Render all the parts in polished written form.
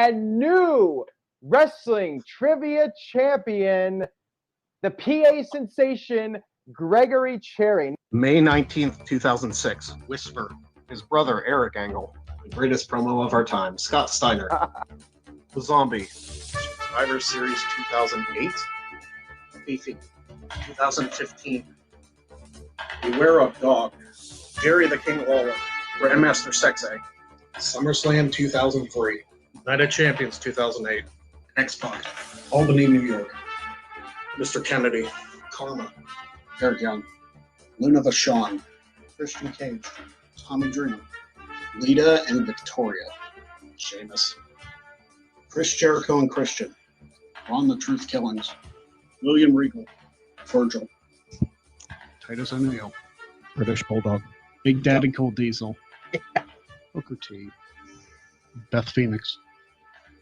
and new wrestling trivia champion, the PA sensation, Gregory Cherry. May 19th, 2006, Whisper, his brother Eric Angle. The greatest promo of our time, Scott Steiner. The Zombie, Survivor Series 2008, Fifi, 2015. Beware of Dog, Jerry the King Lawler, Grandmaster Sexay, SummerSlam 2003. Night of Champions 2008, X-Pac, Albany, New York. Mr. Kennedy, Karma, Eric Young. Luna Vachon, Christian Cage, Tommy Dreamer. Lita and Victoria, Sheamus. Chris Jericho and Christian, Ron the Truth Killings. William Regal, Virgil. Titus O'Neil, British Bulldog. Big Daddy Cold Diesel. Booker T. Beth Phoenix.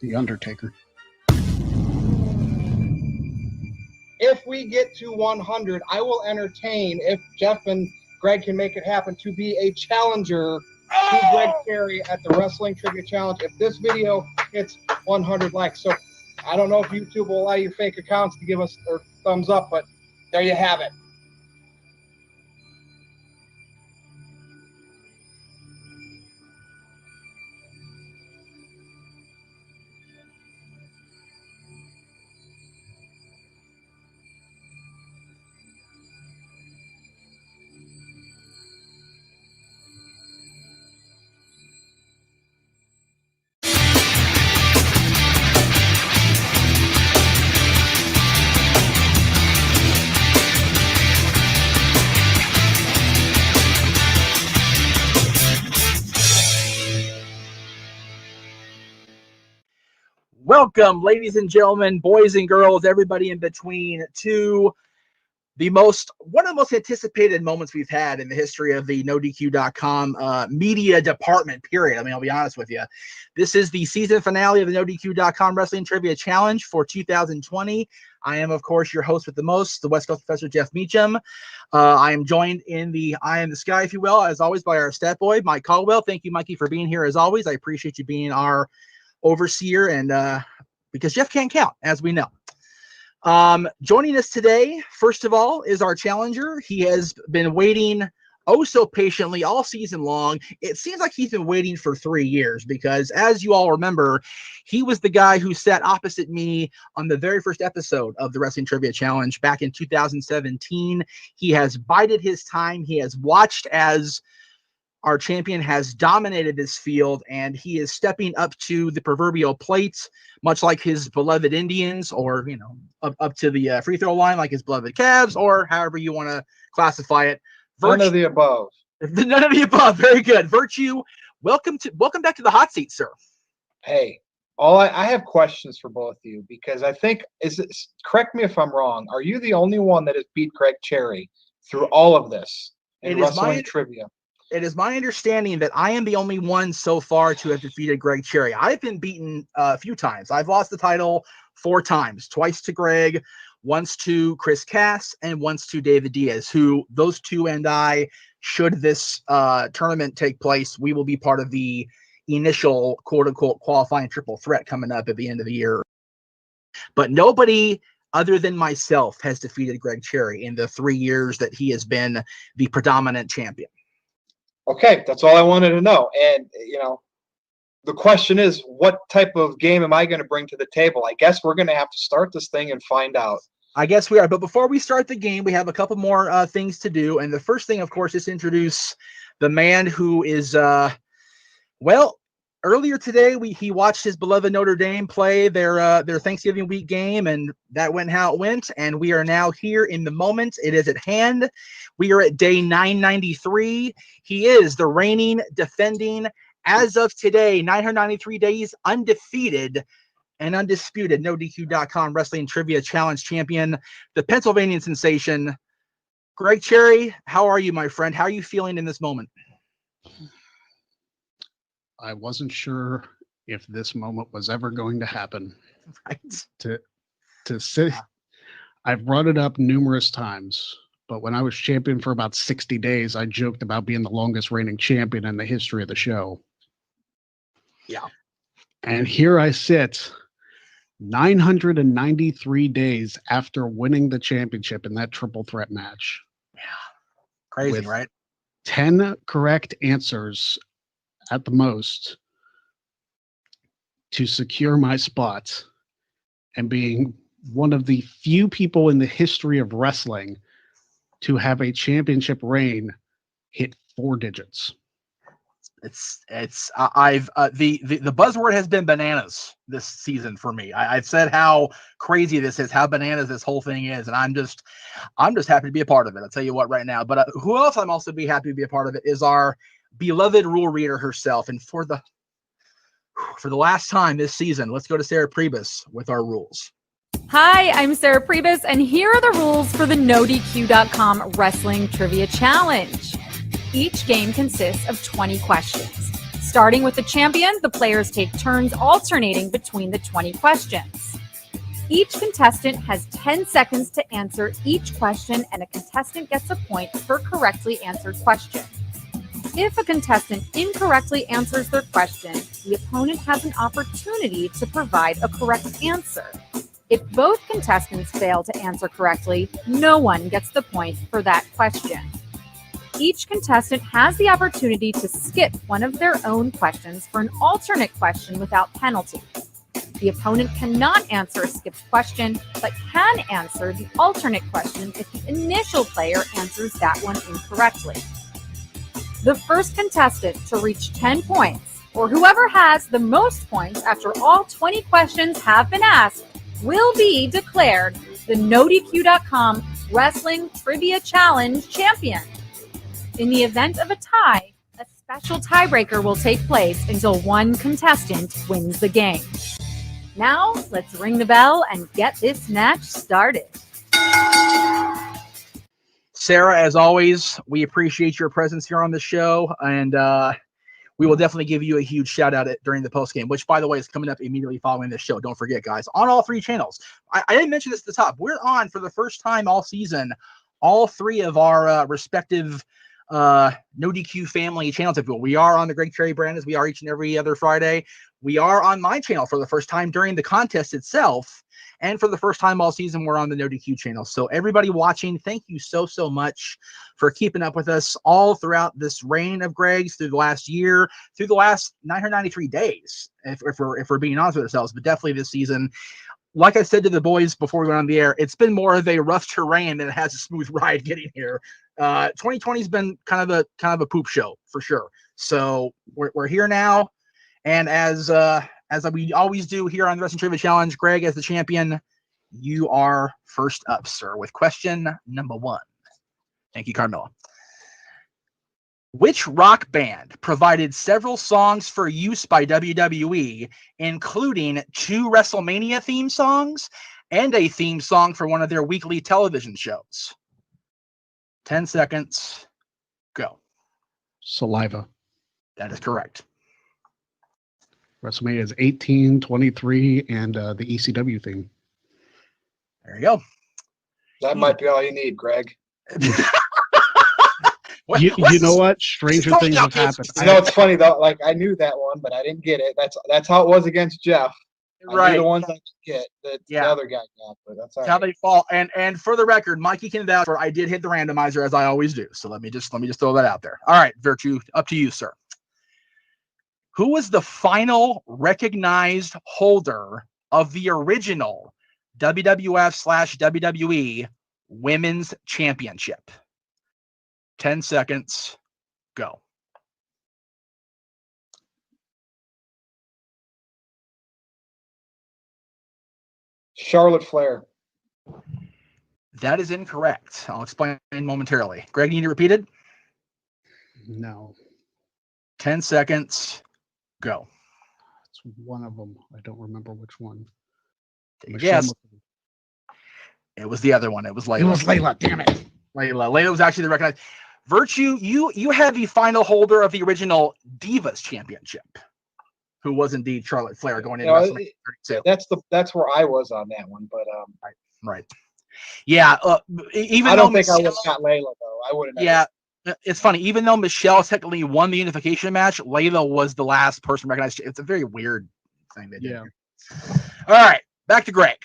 The Undertaker. If we get to 100, I will entertain, if Jeff and Greg can make it happen, to be a challenger to Greg Cherry at the Wrestling Trivia Challenge if this video hits 100 likes. So I don't know if YouTube will allow your fake accounts to give us their thumbs up, but there you have it. Welcome, ladies and gentlemen, boys and girls, everybody in between, to one of the most anticipated moments we've had in the history of the NoDQ.com media department, period. I mean, I'll be honest with you. This is the season finale of the NoDQ.com Wrestling Trivia Challenge for 2020. I am, of course, your host with the most, the West Coast Professor Jeff Meacham. I am joined in the eye in the sky, if you will, as always, by our Statboy, Mike Caldwell. Thank you, Mikey, for being here as always. I appreciate you being our overseer, and because Jeff can't count, as we know. Joining us today, first of all, is our challenger. He has been waiting oh so patiently all season long. It seems like he's been waiting for 3 years because, as you all remember, he was the guy who sat opposite me on the very first episode of the Wrestling Trivia Challenge back in 2017. He has bided his time. He has watched as our champion has dominated this field, and he is stepping up to the proverbial plate, much like his beloved Indians, or, you know, up to the free throw line like his beloved Cavs, or however you want to classify it. None of the above. None of the above. Very good. Virtue, welcome back to the hot seat, sir. Hey, I have questions for both of you, because I think, correct me if I'm wrong, are you the only one that has beat Greg Cherry through all of this in wrestling trivia? It is my understanding that I am the only one so far to have defeated Greg Cherry. I've been beaten a few times. I've lost the title 4 times, twice to Greg, once to Chris Cass, and once to David Diaz, who those two and I, should this tournament take place, we will be part of the initial quote-unquote qualifying triple threat coming up at the end of the year. But nobody other than myself has defeated Greg Cherry in the 3 years that he has been the predominant champion. Okay, that's all I wanted to know. And, you know, the question is, what type of game am I going to bring to the table? I guess we're going to have to start this thing and find out. I guess we are. But before we start the game, we have a couple more things to do. And the first thing, of course, is to introduce the man who is, well, earlier today, he watched his beloved Notre Dame play their Thanksgiving week game, and that went how it went. And we are now here in the moment. It is at hand. We are at day 993. He is the reigning, defending, as of today, 993 days, undefeated and undisputed NoDQ.com Wrestling Trivia Challenge champion, the Pennsylvania sensation, Greg Cherry. How are you, my friend? How are you feeling in this moment? I wasn't sure if this moment was ever going to happen. Right. To sit, I've brought it up numerous times, but when I was champion for about 60 days, I joked about being the longest reigning champion in the history of the show. Yeah. And here I sit 993 days after winning the championship in that triple threat match. Yeah. Crazy, With right? 10 correct answers at the most to secure my spot and being one of the few people in the history of wrestling to have a championship reign hit 4 digits. The buzzword has been bananas this season for me. I've said how crazy this is, how bananas this whole thing is, and I'm just happy to be a part of it. I'll tell you what right now. But who else I'm also be happy to be a part of it is our beloved rule reader herself. And for the last time this season, let's go to Sarah Pribis with our rules. Hi, I'm Sarah Pribis, and here are the rules for the NoDQ.com Wrestling Trivia Challenge. Each game consists of 20 questions. Starting with the champion, the players take turns alternating between the 20 questions. Each contestant has 10 seconds to answer each question, and a contestant gets a point per correctly answered question. If a contestant incorrectly answers their question, the opponent has an opportunity to provide a correct answer. If both contestants fail to answer correctly, no one gets the point for that question. Each contestant has the opportunity to skip one of their own questions for an alternate question without penalty. The opponent cannot answer a skipped question, but can answer the alternate question if the initial player answers that one incorrectly. The first contestant to reach 10 points, or whoever has the most points after all 20 questions have been asked, will be declared the NoDQ.com Wrestling Trivia Challenge champion. In the event of a tie, a special tiebreaker will take place until one contestant wins the game. Now, let's ring the bell and get this match started. Sarah, as always, we appreciate your presence here on the show, and we will definitely give you a huge shout out during the post game, which, by the way, is coming up immediately following this show. Don't forget, guys, on all 3 channels. I didn't mention this at the top. We're on for the first time all season, all 3 of our respective NoDQ family channels. If you will. We are on the Greg Cherry brand, as we are each and every other Friday. We are on my channel for the first time during the contest itself. And for the first time all season, we're on the NoDQ channel. So everybody watching, thank you so much for keeping up with us all throughout this reign of Greg's, through the last year, through the last 993 days, if we're being honest with ourselves. But definitely this season, like I said to the boys before we went on the air, it's been more of a rough terrain than it has a smooth ride getting here. 2020 has been kind of a poop show for sure. So we're here now, and as we always do here on the Wrestling Trivia Challenge, Greg, as the champion, you are first up, sir, with question number 1. Thank you, Carmela. Which rock band provided several songs for use by WWE, including 2 WrestleMania theme songs and a theme song for one of their weekly television shows? 10 seconds. Go. Saliva. That is correct. WrestleMania is 18, 23, and the ECW theme. There you go. That might be all you need, Greg. You know what? Stranger things have happened. You know, it's funny though. Like, I knew that one, but I didn't get it. That's how it was against Jeff. I knew the ones I could get that the other guy got, but that's all right. How they fall. And for the record, Mikey can vouch for I did hit the randomizer, as I always do. So let me just throw that out there. All right, Virtue, up to you, sir. Who was the final recognized holder of the original WWF/WWE Women's Championship? 10 seconds. Go. Charlotte Flair. That is incorrect. I'll explain momentarily. Greg, you need it repeated? No. 10 seconds. Go. It's one of them. I don't remember which one. Yes. It was the other one. It was Layla. It was Layla. Damn it. Layla was actually the recognized. Virtue, you had the final holder of the original Divas Championship, who was indeed Charlotte Flair going into WrestleMania 32. That's where I was on that one, but right. Yeah, even I though don't think Michelle, I would have got Layla though. I wouldn't. Yeah, it's funny. Even though Michelle technically won the unification match, Layla was the last person recognized. It's a very weird thing they did. Yeah. All right, back to Greg.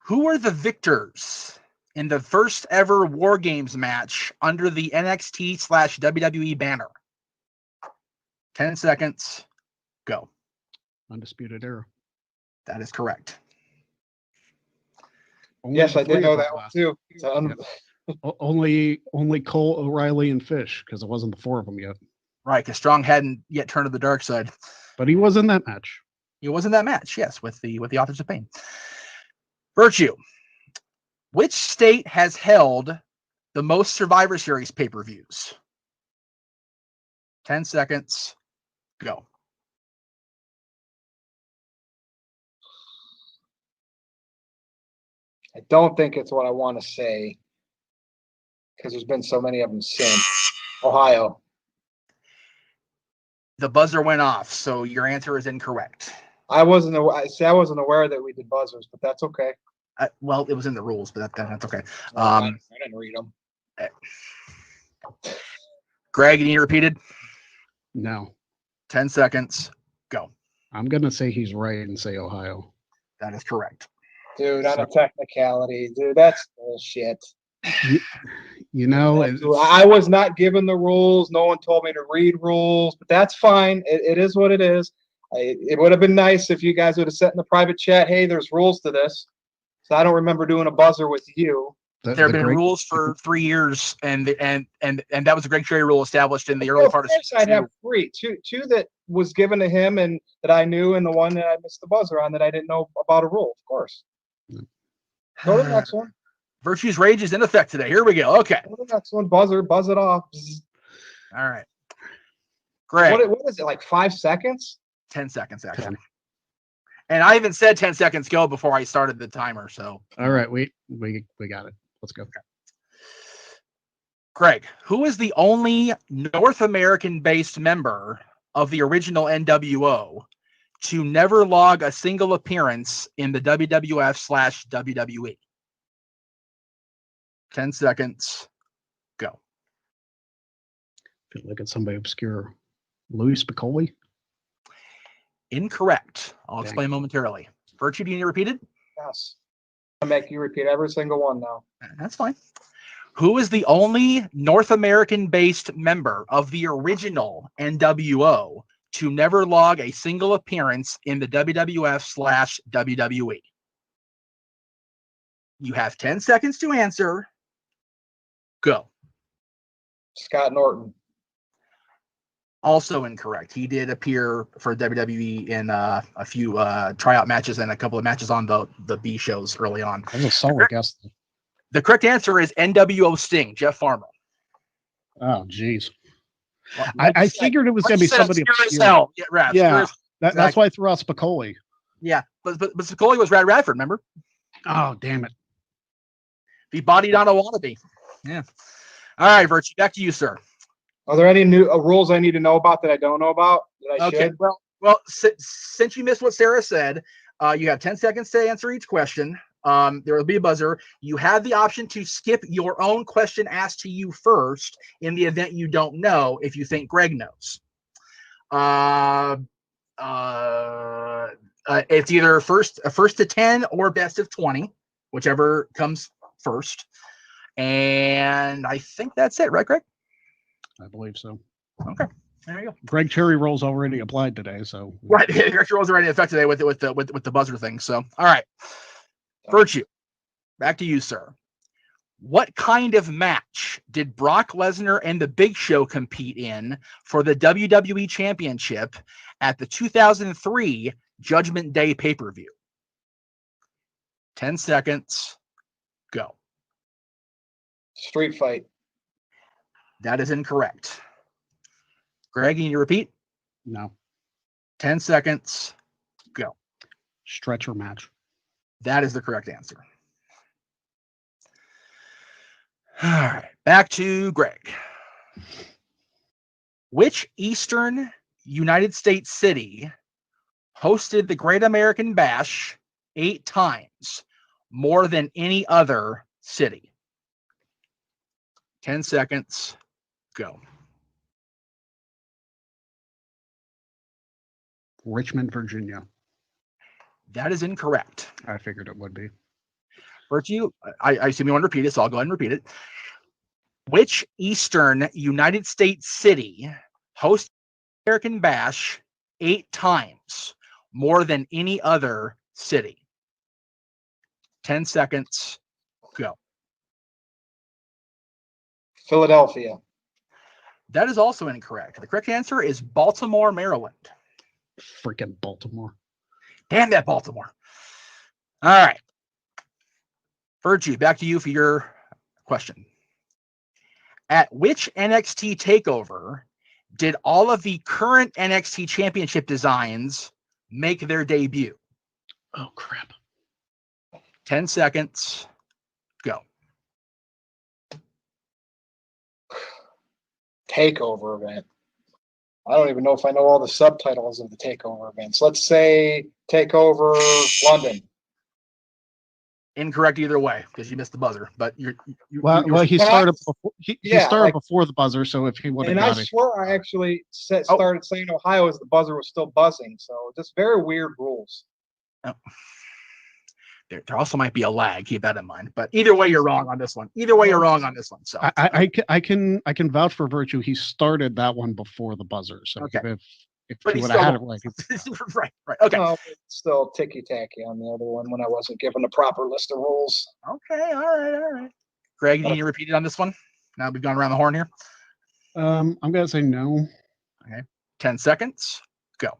Who were the victors in the first ever War Games match under the NXT/WWE banner? 10 seconds. Go. Undisputed Era. That is correct. Only Yes, I three did know of them that one last. too. Only Cole, O'Reilly, and Fish, because it wasn't the four of them yet. Right, because Strong hadn't yet turned to the dark side. But he was in that match. He was in that match, yes, with the Authors of Pain. Virtue. Which state has held the most Survivor Series pay-per-views? 10 seconds. Go. I don't think it's what I want to say because there's been so many of them since. Ohio. The buzzer went off, so your answer is incorrect. I wasn't aware that we did buzzers, but that's okay. Well, it was in the rules, but that's okay. I didn't read them. Greg, you need it repeated? No. 10 seconds. Go. I'm going to say he's right and say Ohio. That is correct. Dude, on a technicality, dude, that's bullshit. You know, I was not given the rules. No one told me to read rules, but that's fine. It is what it is. It would have been nice if you guys would have said in the private chat, hey, there's rules to this. So I don't remember doing a buzzer with you. There have been rules for 3 years, and that was a Greg Cherry rule established in the early part of season 2. I'd have two that was given to him and that I knew, and the one that I missed the buzzer on that I didn't know about a rule, of course. Go to the next one. Virtue's Rage is in effect today. Here we go. Okay. Go to the next one. Buzzer, buzz it off. All right. Greg. What is it, like 5 seconds? 10 seconds, actually. 10. And I even said 10 seconds go before I started the timer. So. All right. We got it. Let's go. Okay. Greg, who is the only North American-based member of the original NWO to never log a single appearance in the WWF/WWE? 10 seconds. Go. Feel like it's somebody obscure. Louis Piccoli? Incorrect. I'll explain momentarily. Virtue, do you need repeated? Yes. I'll make you repeat every single one now. That's fine. Who is the only North American-based member of the original NWO to never log a single appearance in the WWF/WWE? You have 10 seconds to answer. Go. Scott Norton. Also incorrect. He did appear for WWE in a few tryout matches and a couple of matches on the B shows early on. That was a solid guess. The correct answer is NWO Sting, Jeff Farmer. Oh, geez. I figured it was going to be somebody obscure. Yeah, that's why I threw out Spicoli. Yeah, but Spicoli was Rad Radford, remember? Oh, damn it. He bodied on a wannabe. Yeah. All right, Virtue, back to you, sir. Are there any new rules I need to know about that I don't know about? That I should? Well, since you missed what Sarah said, you have 10 seconds to answer each question. There will be a buzzer. You have the option to skip your own question asked to you first in the event you don't know if you think Greg knows. It's either first to 10 or best of 20, whichever comes first. And I think that's it, right, Greg? I believe so. Okay. There you go. Greg Cherry rules already applied today, so right. Greg Cherry rules already in effect today with the buzzer thing. So all right. Virtue, back to you, sir. What kind of match did Brock Lesnar and The Big Show compete in for the WWE Championship at the 2003 Judgment Day pay-per-view? 10 seconds. Go. Street fight. That is incorrect. Greg, you need to repeat? No. 10 seconds. Go. Stretcher match. That is the correct answer. All right, back to Greg. Which Eastern United States city hosted the Great American Bash 8 times, more than any other city? 10 seconds. Go. Richmond, Virginia. That is incorrect. I figured it would be. Virtue, I assume you want to repeat it, so I'll go ahead and repeat it. Which Eastern United States city hosted American Bash 8 times, more than any other city? 10 seconds, go. Philadelphia. That is also incorrect. The correct answer is Baltimore, Maryland. Freaking Baltimore. Damn that Baltimore. All right. Virtue, back to you for your question. At which NXT takeover did all of the current NXT championship designs make their debut? Oh, crap. 10 seconds, go. Takeover event. I don't even know if I know all the subtitles of the takeover events. Let's say Takeover London. Incorrect either way because you missed the buzzer. But he he started before, he Yeah, started like- before the buzzer, so if he would have And I got it. swear I actually started saying Ohio as the buzzer was still buzzing. So just very weird rules. There also might be a lag. Keep that in mind. But either way, you're wrong on this one. Either way, you're wrong on this one. So I can vouch for Virtue. He started that one before the buzzer. So Okay. if But he he would have still had it right, right. Okay. No, it's still ticky tacky on the other one when I wasn't given the proper list of rules. Okay. All right. Greg, you need to repeat it on this one? Now we've gone around the horn here. I'm gonna say no. Okay. 10 seconds. Go.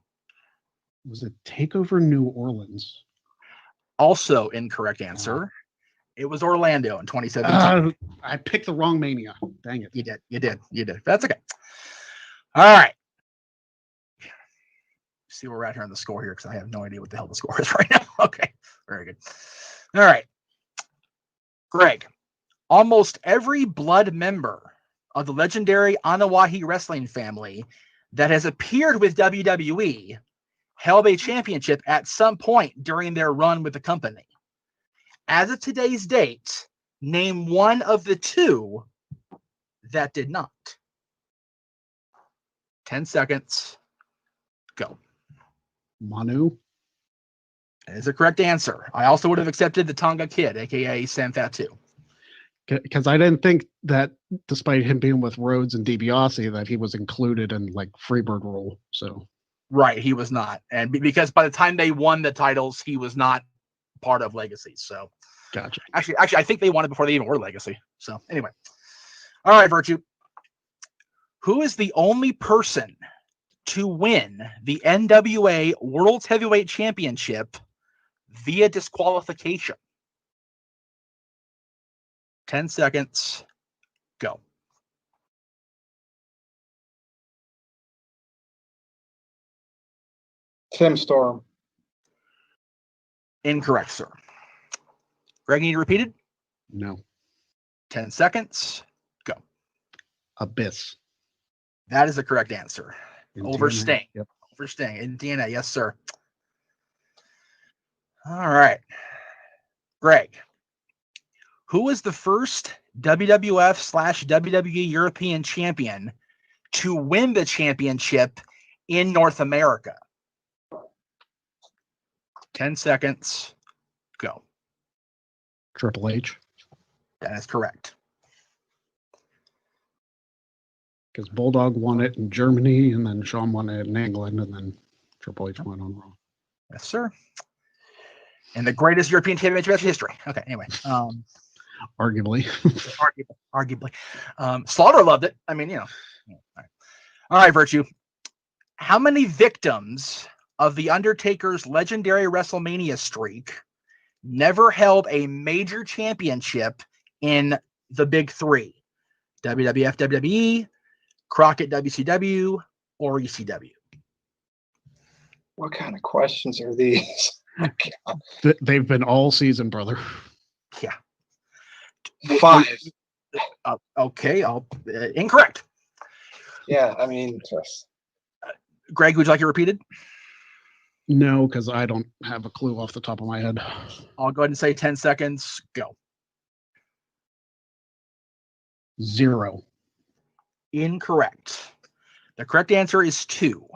Was it Takeover New Orleans? Also incorrect answer. It was Orlando in 2017. I picked the wrong Mania. Dang it. You did. That's okay. All right. See where we're at here on the score here because I have no idea what the hell the score is right now. Okay. Very good. All right. Greg, almost every blood member of the legendary Anawahi wrestling family that has appeared with WWE held a championship at some point during their run with the company. As of today's date, name one of the two that did not. 10 seconds. Go. Manu. That is a correct answer. I also would have accepted the Tonga Kid, aka Sam Fatu. Because I didn't think that, despite him being with Rhodes and DiBiase, that he was included in like Freebird rule. So Right, he was not, and because by the time they won the titles, he was not part of Legacy. So, gotcha. Actually, I think they won it before they even were Legacy. So, anyway, all right, Virtue. Who is the only person to win the NWA World Heavyweight Championship via disqualification? 10 seconds. Go. Tim Storm. Incorrect, sir. Greg, need to repeat it? No. 10 seconds. Go. Abyss. That is the correct answer. Over TNA. Sting. Yep. Over Sting in DNA. Yes, sir. All right. Greg, who was the first WWF/WWE European champion to win the championship in North America? 10 seconds. Go. Triple H. That is correct. Because Bulldog won it in Germany, and then Shawn won it in England, and then Triple H won on Raw. Yes, sir. And the greatest European championship in history. Okay, anyway. Arguably. Arguably. Slaughter loved it. I mean, you know. All right, Virtue. How many victims of The Undertaker's legendary WrestleMania streak never held a major championship in the big three? WWF, WWE, Crockett, WCW, or ECW? What kind of questions are these? They've been all season, brother. Yeah. 5. Okay, incorrect. Yeah, I mean, just, Greg, would you like it repeated? No, because I don't have a clue off the top of my head. I'll go ahead and say 10 seconds. Go. 0. Incorrect. The correct answer is 2.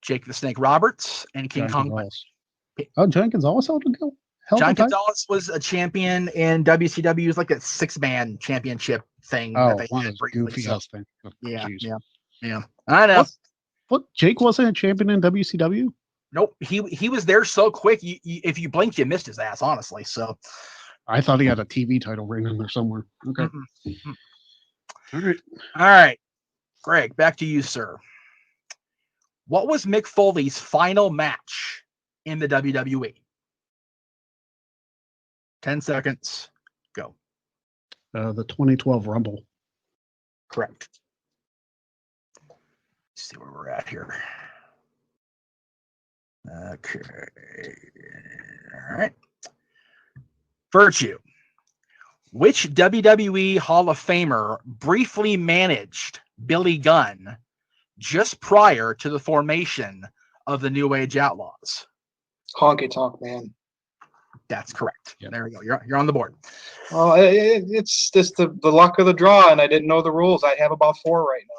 Jake the Snake Roberts, and King John Kong. Gonzalez. Oh, John Gonzalez held the title? John Gonzalez was a champion in WCW. It was like a 6-man championship thing. Oh, that they one of had those briefly, goofy so- ass thing. Oh, Yeah, jeez. yeah. I know. What? Jake wasn't a champion in WCW? Nope. He was there so quick. If you blinked, you missed his ass. Honestly, so I thought he had a TV title ring in there somewhere. Okay. All right. All right, Greg, back to you, sir. What was Mick Foley's final match in the WWE? 10 seconds. Go. The 2012 Rumble. Correct. Let's see where we're at here. Okay. All right. Virtue. Which WWE Hall of Famer briefly managed Billy Gunn just prior to the formation of the New Age Outlaws? Honky Tonk Man. That's correct. Yep. There we go. You're on the board. Well, it's just the luck of the draw, and I didn't know the rules. I have about 4 right now.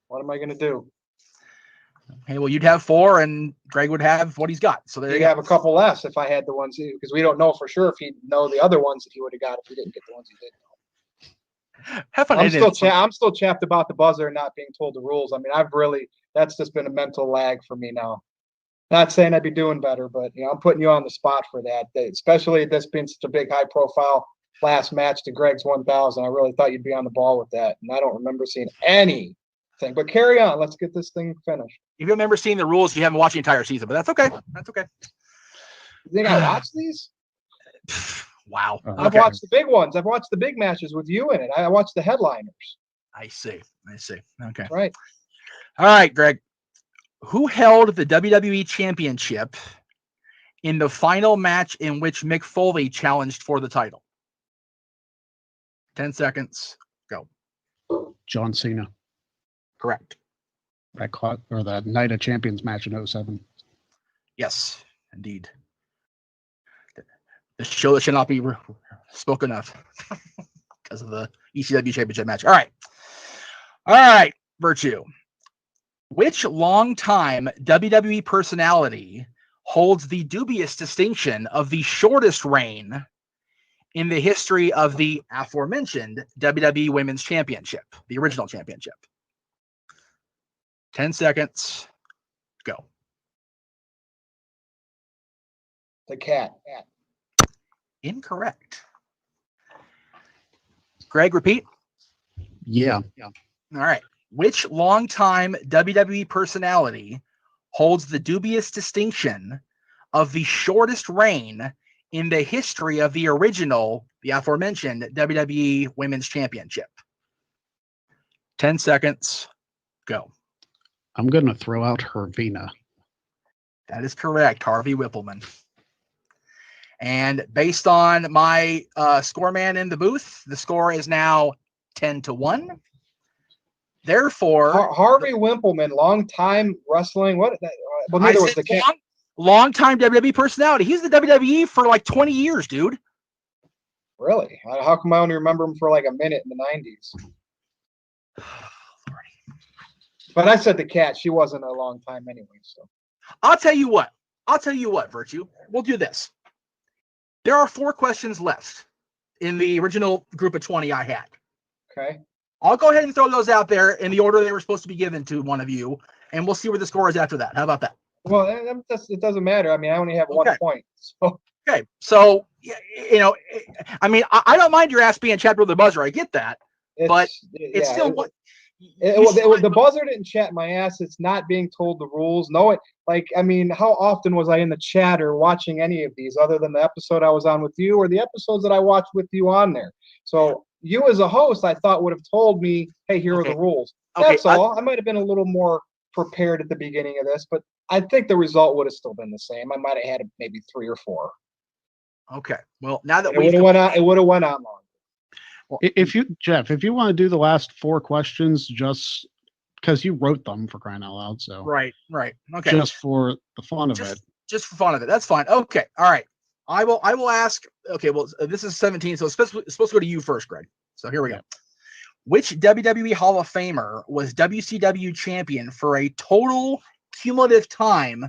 What am I going to do? Hey, well, you'd have 4, and Greg would have what he's got. So there you You go. have a couple less if I had the ones, because we don't know for sure if he'd know the other ones that he would have got if he didn't get the ones he did. Have fun. I'm still chapped about the buzzer and not being told the rules. I mean, that's just been a mental lag for me now. Not saying I'd be doing better, but I'm putting you on the spot for that. Especially this being such a big, high-profile last match to Greg's 1000. I really thought you'd be on the ball with that, and I don't remember seeing anything. But carry on. Let's get this thing finished. If you remember seeing the rules, you haven't watched the entire season, but that's okay. That's okay. You think I watched these? Wow. I've watched the big ones. I've watched the big matches with you in it. I watched the headliners. I see. Okay. Right. All right, Greg. Who held the WWE Championship in the final match in which Mick Foley challenged for the title? 10 seconds. Go. John Cena. Correct. That Night of Champions match in 07. Yes, indeed. The show that should not be spoken of because of the ECW Championship match. All right, Virtue. Which longtime WWE personality holds the dubious distinction of the shortest reign in the history of the aforementioned WWE Women's Championship, the original championship? 10 seconds. Go. The Cat. Incorrect. Greg, repeat. Yeah. All right. Which longtime WWE personality holds the dubious distinction of the shortest reign in the history of the original, the aforementioned WWE Women's Championship? 10 seconds. Go. I'm going to throw out Hervina. That is correct. Harvey Whippleman. And based on my score man in the booth, the score is now 10-1. Therefore, Harvey Wimpleman, long-time wrestling. Well, neither was the Cat. Long-time WWE personality. He's the WWE for like 20 years, dude. Really? How come I only remember him for like a minute in the 90s? But I said the Cat. She wasn't a long time anyway. So I'll tell you what, Virtue. We'll do this. There are 4 questions left in the original group of 20 I had. okay. I'll go ahead and throw those out there in the order they were supposed to be given to one of you, and we'll see where the score is after that. How about that? Well, it doesn't matter. I mean, I only have 1 point. So Okay. So, I mean, I don't mind your ass being chapped with the buzzer. I get that. But it's still what. The buzzer didn't chat my ass. It's not being told the rules. No, how often was I in the chat or watching any of these other than the episode I was on with you or the episodes that I watched with you on there? So you as a host, I thought would have told me, hey, here are the rules. That's all. I might have been a little more prepared at the beginning of this, but I think the result would have still been the same. I might have had maybe 3 or 4. Okay. Well, now that it would have went on long. If you want to do the last 4 questions, just because you wrote them, for crying out loud, so right. Okay. Just for the fun of it. Just for fun of it. That's fine. Okay. All right. I will ask. Okay. Well, this is 17, so it's supposed to go to you first, Greg. So here we go. Which WWE Hall of Famer was WCW champion for a total cumulative time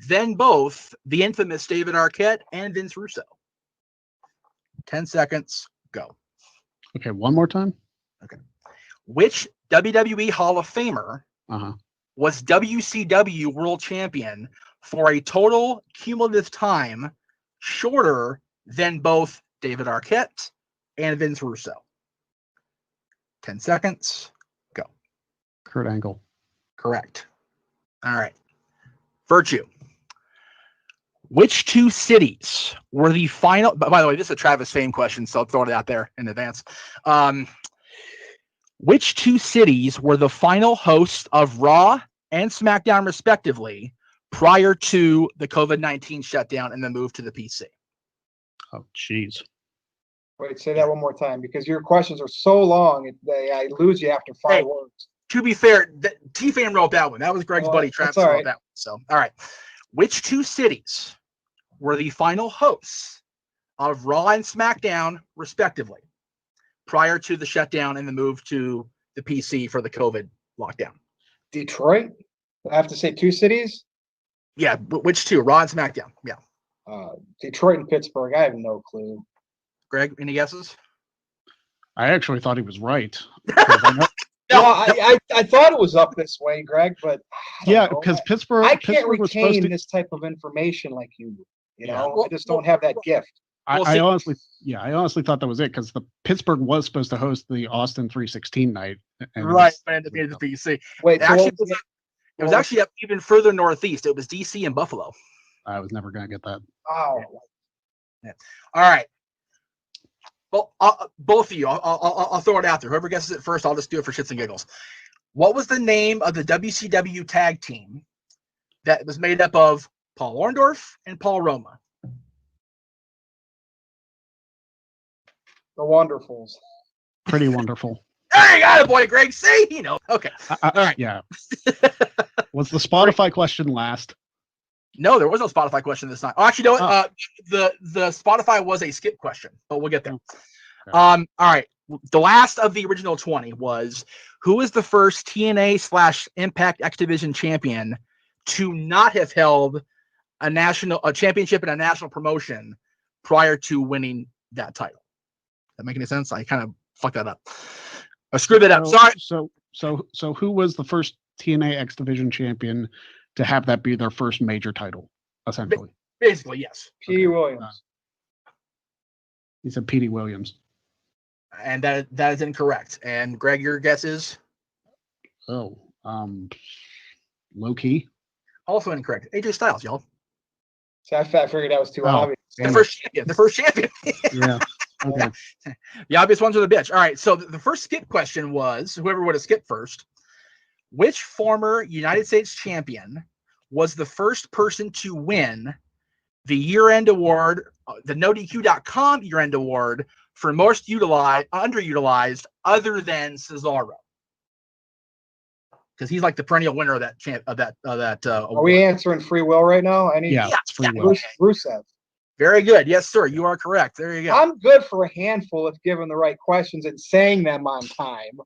than both the infamous David Arquette and Vince Russo? 10 seconds, go. Okay, one more time. Which WWE Hall of Famer Uh-huh. was WCW World Champion for a total cumulative time shorter than both David Arquette and Vince Russo? 10 seconds, go. Kurt Angle. Correct. All right. Virtue. Which two cities were the final? By the way, this is a Travis Fame question, so I'll throw it out there in advance. Which two cities were the final hosts of Raw and SmackDown, respectively, prior to the COVID-19 shutdown and the move to the PC? Oh, jeez. Wait, say that one more time because your questions are so long. I lose you after 5 words. To be fair, T-Fame wrote that one. That was Greg's buddy Travis who wrote that one. So, all right. Which two cities were the final hosts of Raw and SmackDown, respectively, prior to the shutdown and the move to the PC for the COVID lockdown? Detroit? I have to say 2 cities? Yeah, but which two? Raw and SmackDown. Yeah. Detroit and Pittsburgh. I have no clue. Greg, any guesses? I actually thought he was right. I thought it was up this way, Greg, but Yeah, because Pittsburgh. I can't Pittsburgh was supposed retain to. this type of information like you do. You Yeah. know, Well, I just don't have that gift. I honestly thought that was it because the Pittsburgh was supposed to host the Austin 316 night. And Right, but ended up being the PC. Wait, so Actually, what was it was actually up even further northeast. It was DC and Buffalo. I was never going to get that. Oh, Yeah. All right. Well, both of you, I'll throw it out there. Whoever guesses it first, I'll just do it for shits and giggles. What was the name of the WCW tag team that was made up of Paul Orndorff and Paul Roma? the Wonderfuls. Pretty wonderful. There you got it, boy, Greg. See, you know. Okay. All right. Yeah. Was the Spotify question last? No, there was no Spotify question this time. Oh, actually, no. The Spotify was a skip question, but we'll get there. All right. The last of the original 20 was, who is the first TNA/Impact X Division champion to not have held a championship in a national promotion prior to winning that title? That make any sense? I kind of fucked that up. I screwed that up. Sorry. So who was the first TNA X Division champion to have that be their first major title, essentially? Basically, yes. P. Williams. He said Petey Williams. And that is incorrect. And Greg, your guess is? Oh, low key. Also incorrect. AJ Styles, y'all. See, I figured that was too obvious. The first champion. Yeah. Okay. The obvious ones are the bitch. All right. So the first skip question was, whoever would have skipped first, which former United States champion was the first person to win the year-end award, the NoDQ.com year-end award for most underutilized other than Cesaro? Because he's like the perennial winner of that award. Are we answering free will right now? It's free will. Rusev. Very good. Yes, sir. You are correct. There you go. I'm good for a handful if given the right questions and saying them on time.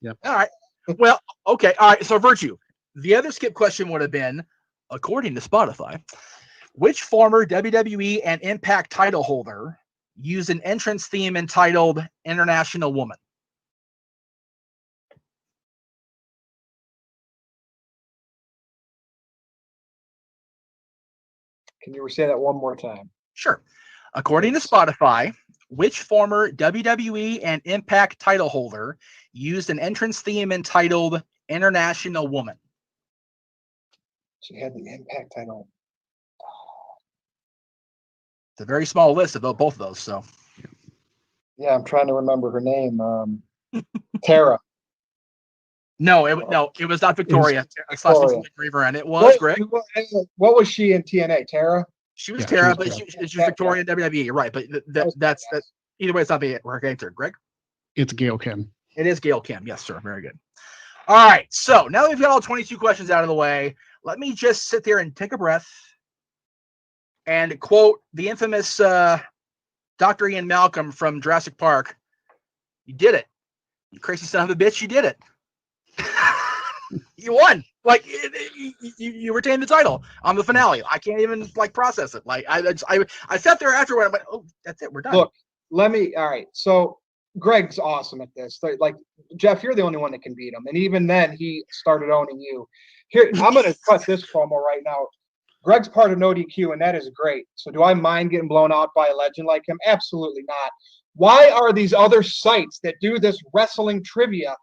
Yep. All right. Well, okay. All right. So, Virtue. The other skip question would have been, according to Spotify, which former WWE and Impact title holder used an entrance theme entitled International Woman? Can you say that one more time? Sure. According to Spotify, which former WWE and Impact title holder used an entrance theme entitled International Woman? She had the Impact title. It's a very small list of both of those. So, yeah, I'm trying to remember her name. Tara. No, it was not Victoria. It was Greg. What was she in TNA? Tara. She was Tara, but she's Victoria in WWE, right? But that's either way. It's not her character. Greg. It's Gail Kim. It is Gail Kim. Yes, sir. Very good. All right. So now that we've got all 22 questions out of the way, let me just sit there and take a breath and quote the infamous Dr. Ian Malcolm from Jurassic Park. You did it. You crazy son of a bitch. You did it. You won. Like you retain the title on the finale. I can't even like process it. Like I sat there afterward. I'm like, oh, that's it. We're done. Look, all right. So Greg's awesome at this. Like Jeff, you're the only one that can beat him. And even then he started owning you. Here, I'm going to cut this promo right now. Greg's part of NoDQ, and that is great. So do I mind getting blown out by a legend like him? Absolutely not. Why are these other sites that do this wrestling trivia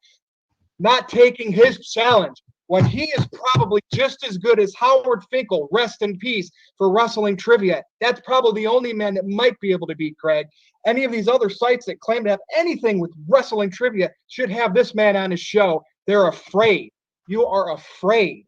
not taking his challenge when he is probably just as good as Howard Finkel, rest in peace, for wrestling trivia? That's probably the only man that might be able to beat Greg. Any of these other sites that claim to have anything with wrestling trivia should have this man on his show. They're afraid. You are afraid.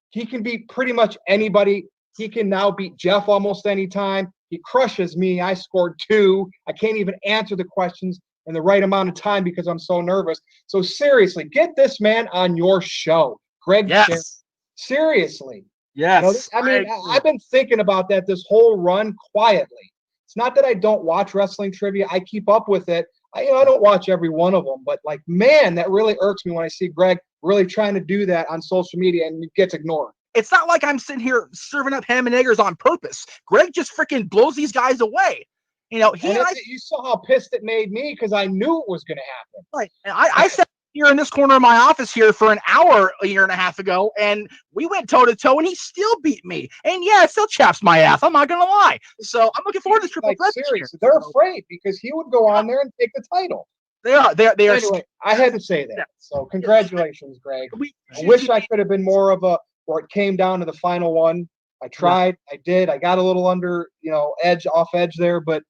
He can beat pretty much anybody. He can now beat Jeff almost anytime. He crushes me. I scored 2. I can't even answer the questions in the right amount of time because I'm so nervous. So seriously, get this man on your show. Greg, yes. Seriously. Yes. You know, I've been thinking about that this whole run quietly. It's not that I don't watch wrestling trivia. I keep up with it. I don't watch every one of them, but like, man, that really irks me when I see Greg really trying to do that on social media and it gets ignored. It's not like I'm sitting here serving up ham and eggers on purpose. Greg just freaking blows these guys away. You know, you saw how pissed it made me because I knew it was going to happen. Right. And I sat here in this corner of my office here for an hour a year and a half ago, and we went toe to toe, and he still beat me. And yeah, it still chaps my ass. I'm not going to lie. So I'm looking forward to this triple threat. Seriously, they're afraid because he would go on there and take the title. They are. Anyway, I had to say that. Yeah. So congratulations, Greg. I wish I could have been more of a, or it came down to the final one. I tried. I did. I got a little under, off edge there, but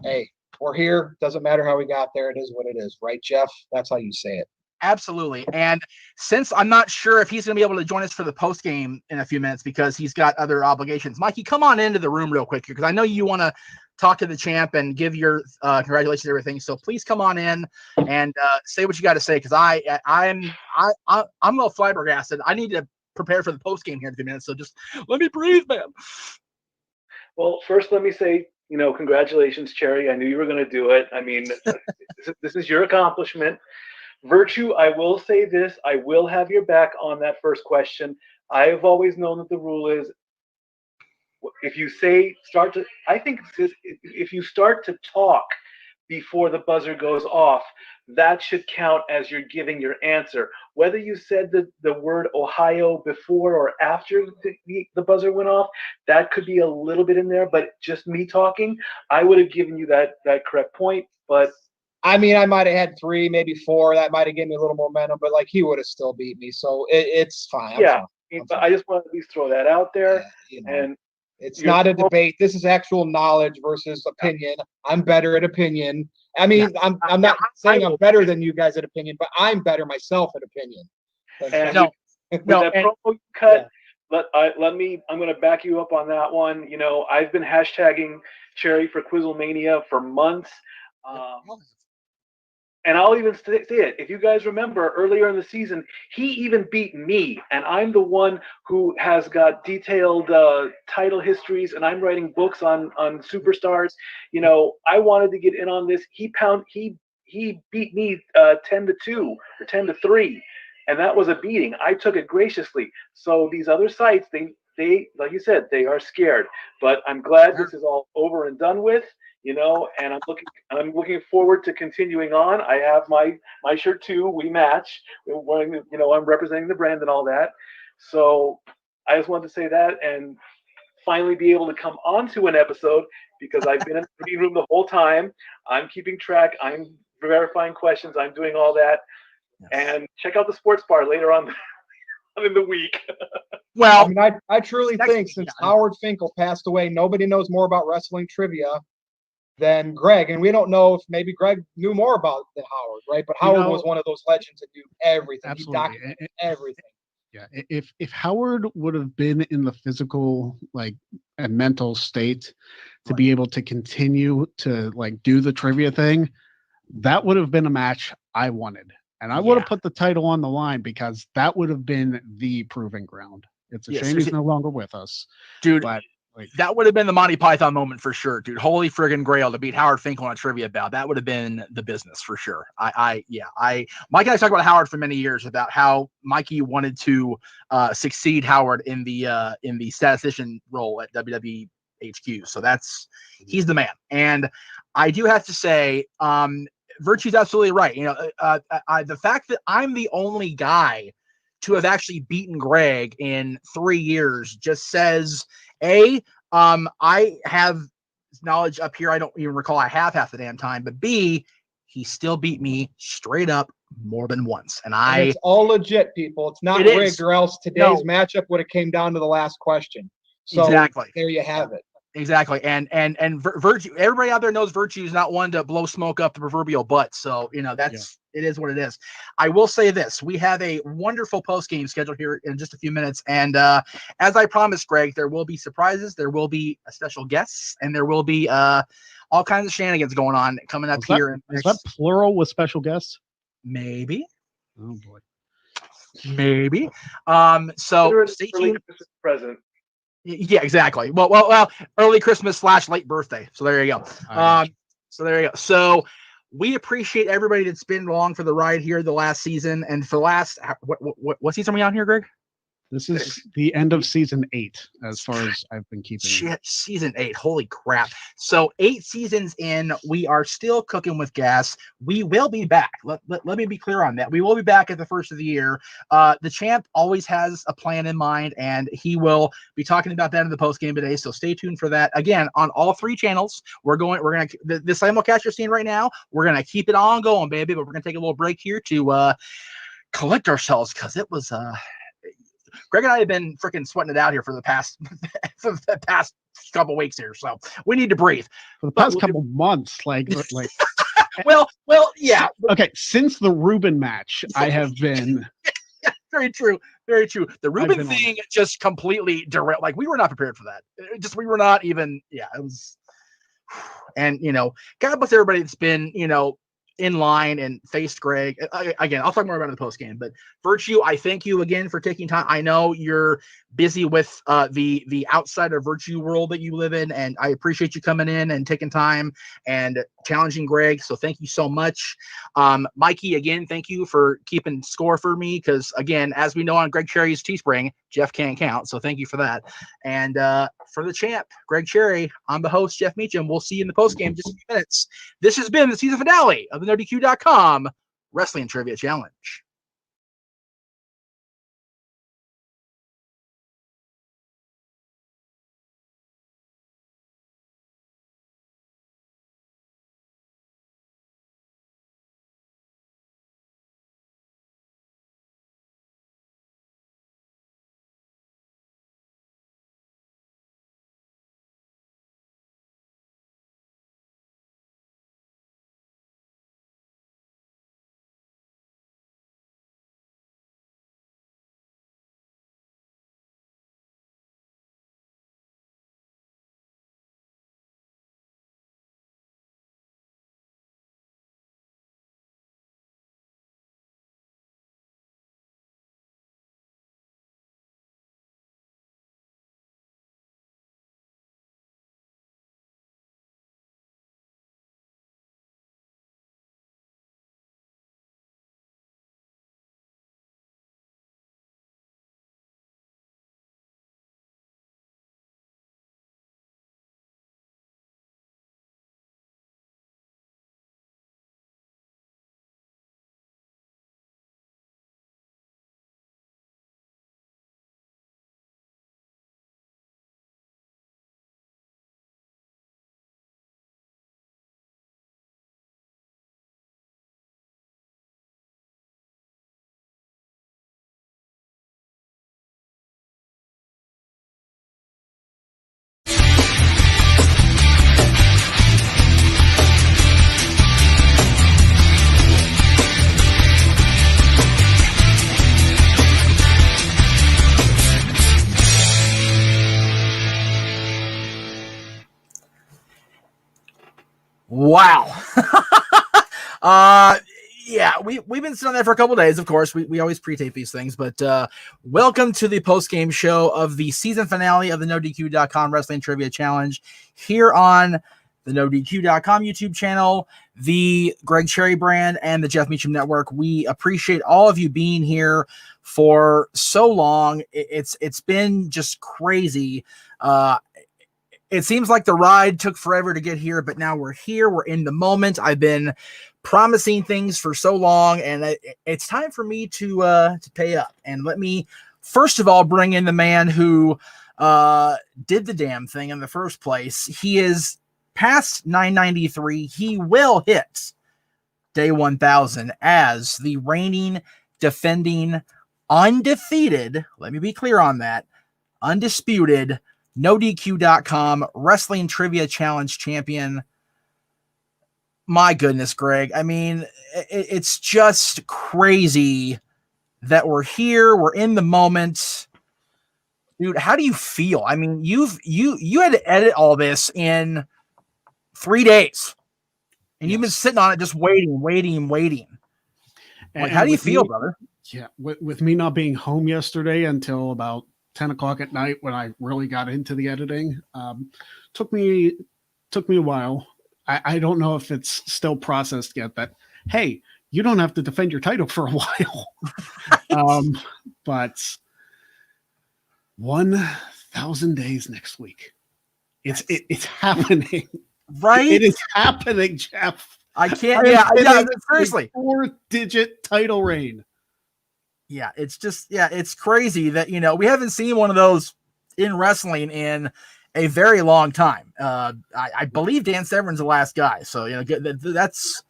hey, we're here. Doesn't matter how we got there. It is what it is. Right, Jeff? That's how you say it. Absolutely. And since I'm not sure if he's going to be able to join us for the post game in a few minutes because he's got other obligations, Mikey, come on into the room real quick because I know you want to talk to the champ and give your congratulations and everything. So please come on in and say what you got to say because I'm a little flabbergasted. I need to prepare for the post game here in a few minutes. So just let me breathe, man. Well, first, let me say, congratulations, Cherry. I knew you were going to do it. I mean, this is your accomplishment. Virtue, I will say this. I will have your back on that first question. I have always known that the rule is if you if you start to talk before the buzzer goes off, that should count as you're giving your answer. Whether you said the word Ohio before or after the buzzer went off, that could be a little bit in there, but just me talking, I would have given you that correct point. But I mean, I might have had 3, maybe 4. That might have given me a little momentum, but like he would have still beat me. So it's fine. But I just want to at least throw that out there. Yeah, and it's not a debate. This is actual knowledge versus opinion. I'm better at opinion. I mean, I'm not saying I'm better than you guys at opinion, but I'm better myself at opinion. And that promo you cut, I'm going to back you up on that one. I've been hashtagging Cherry for Quizzlemania for months. And I'll even say it. If you guys remember earlier in the season, he even beat me. And I'm the one who has got detailed title histories, and I'm writing books on superstars. I wanted to get in on this. He beat me 10-2 or 10-3. And that was a beating. I took it graciously. So these other sites, they like you said, they are scared. But I'm glad this is all over and done with. And I'm looking forward to continuing on. I have my shirt too. We match. I'm representing the brand and all that. So I just wanted to say that and finally be able to come onto an episode because I've been in the green room the whole time. I'm keeping track. I'm verifying questions. I'm doing all that. Yes. And check out the sports bar later on in the week. Well, I mean, I truly think since Howard Finkel passed away, nobody knows more about wrestling trivia than Greg, and we don't know if maybe Greg knew more about than Howard, right? But Howard was one of those legends that knew everything. Absolutely. He documented everything. Yeah, if Howard would have been in the physical and mental state to be able to continue to do the trivia thing, that would have been a match I wanted, and I would have put the title on the line because that would have been the proving ground. It's a shame he's no longer with us, dude. But That would have been the Monty Python moment for sure, dude. Holy friggin' grail to beat Howard Finkel on a trivia bout. That would have been the business for sure. Mike and I talked about Howard for many years about how Mikey wanted to succeed Howard in the statistician role at WWE HQ. So he's the man. And I do have to say, Virtue's absolutely right. The fact that I'm the only guy to have actually beaten Greg in 3 years just says, I have knowledge up here I don't even recall I have half the damn time, but B, he still beat me straight up more than once. And it's all legit, people. It's not rigged, or else today's matchup would have came down to the last question. So exactly. There you have it. Exactly. And Virtue, everybody out there knows Virtue is not one to blow smoke up the proverbial butt. So, it is what it is. I will say this. We have a wonderful post game scheduled here in just a few minutes. And as I promised, Greg, there will be surprises. There will be special guests, and there will be all kinds of shenanigans going on coming up here. Is that plural with special guests? Maybe. Oh boy. Maybe. So stay tuned. Present. Yeah, exactly. Well, early Christmas / late birthday. So there you go. So we appreciate everybody that's been along for the ride here the last season. And for the last, what season are we on here, Greg? This is the end of season 8, as far as I've been keeping. Shit, season 8. Holy crap. So 8 seasons in, we are still cooking with gas. We will be back. Let me be clear on that. We will be back at the first of the year. The champ always has a plan in mind, and he will be talking about that in the post game today. So stay tuned for that. Again, on all 3 channels, we're going the simulcast you're seeing right now. We're going to keep it on going, baby, but we're going to take a little break here to collect ourselves, because it was Greg and I have been freaking sweating it out here for the past couple weeks here, so we need to breathe. For the past couple months, like well, yeah. Okay, since the Ruben match, I have been. Very true. The Ruben thing just completely derailed. Like, we were not prepared for that. We were not even. Yeah, it was. And God bless everybody that's been in line and faced Greg. Again, I'll talk more about it in the post game, but Virtue, I thank you again for taking time. I know you're busy with the outside of Virtue world that you live in, and I appreciate you coming in and taking time and challenging Greg. So thank you so much. Mikey, again, thank you for keeping score for me, because again, as we know on Greg Cherry's Teespring, Jeff can't count. So thank you for that. And for the champ, Greg Cherry, I'm the host, Jeff Meacham. We'll see you in the post game in just a few minutes. This has been the season finale of the NoDQ.com Wrestling Trivia Challenge. Wow. Yeah, we've been sitting on there for a couple of days. Of course, we always pre-tape these things, but welcome to the post-game show of the season finale of the NoDQ.com Wrestling Trivia Challenge here on the NoDQ.com YouTube channel, the Greg Cherry brand, and the Jeff Meacham Network. We appreciate all of you being here for so long. It's been just crazy. It seems like the ride took forever to get here, but now we're here. We're in the moment. I've been promising things for so long, and it's time for me to pay up. And let me first of all bring in the man who did the damn thing in the first place. He is past 993. He will hit day 1000 as the reigning, defending, undefeated, let me be clear on that, undisputed NoDQ.com Wrestling Trivia Challenge champion. My goodness, Greg. I mean, it's just crazy that we're here. We're in the moment. Dude, how do you feel? I mean, you had to edit all this in 3 days. And you've been sitting on it just waiting. Like, how do you feel, brother? Yeah, with me not being home yesterday until about 10 o'clock at night when I really got into the editing, took me a while. I don't know if it's still processed yet that, hey, you don't have to defend your title for a while. But 1,000 days next week. It's happening. Right? It is happening, Jeff. I can't. Yeah, seriously. 4-digit title reign. Yeah, it's crazy that, we haven't seen one of those in wrestling in a very long time. I believe Dan Severn's the last guy. So, that's,